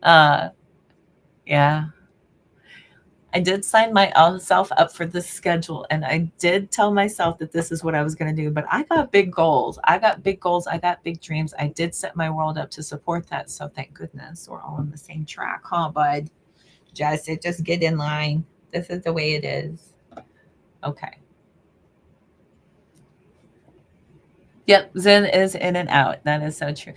yeah. I did sign myself up for this schedule, and I did tell myself that this is what I was going to do, but I got big goals. I got big goals. I got big dreams. I did set my world up to support that. So thank goodness we're all on the same track, huh, bud? Just get in line. This is the way it is. Okay. Yep, Zen is in and out. That is so true.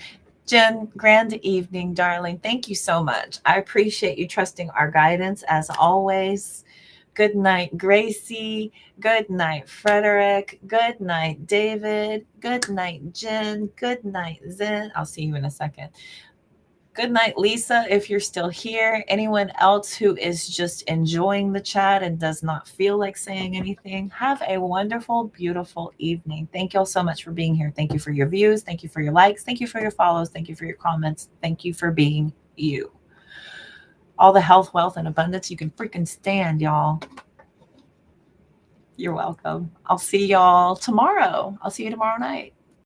Jen, grand evening, darling. Thank you so much. I appreciate you trusting our guidance as always. Good night, Gracie. Good night, Frederick. Good night, David. Good night, Jen. Good night, Zen. I'll see you in a second. Good night, Lisa, if you're still here. Anyone else who is just enjoying the chat and does not feel like saying anything, have a wonderful, beautiful evening. Thank you all so much for being here. Thank you for your views. Thank you for your likes. Thank you for your follows. Thank you for your comments. Thank you for being you. All the health, wealth, and abundance you can freaking stand, y'all. You're welcome. I'll see y'all tomorrow. I'll see you tomorrow night.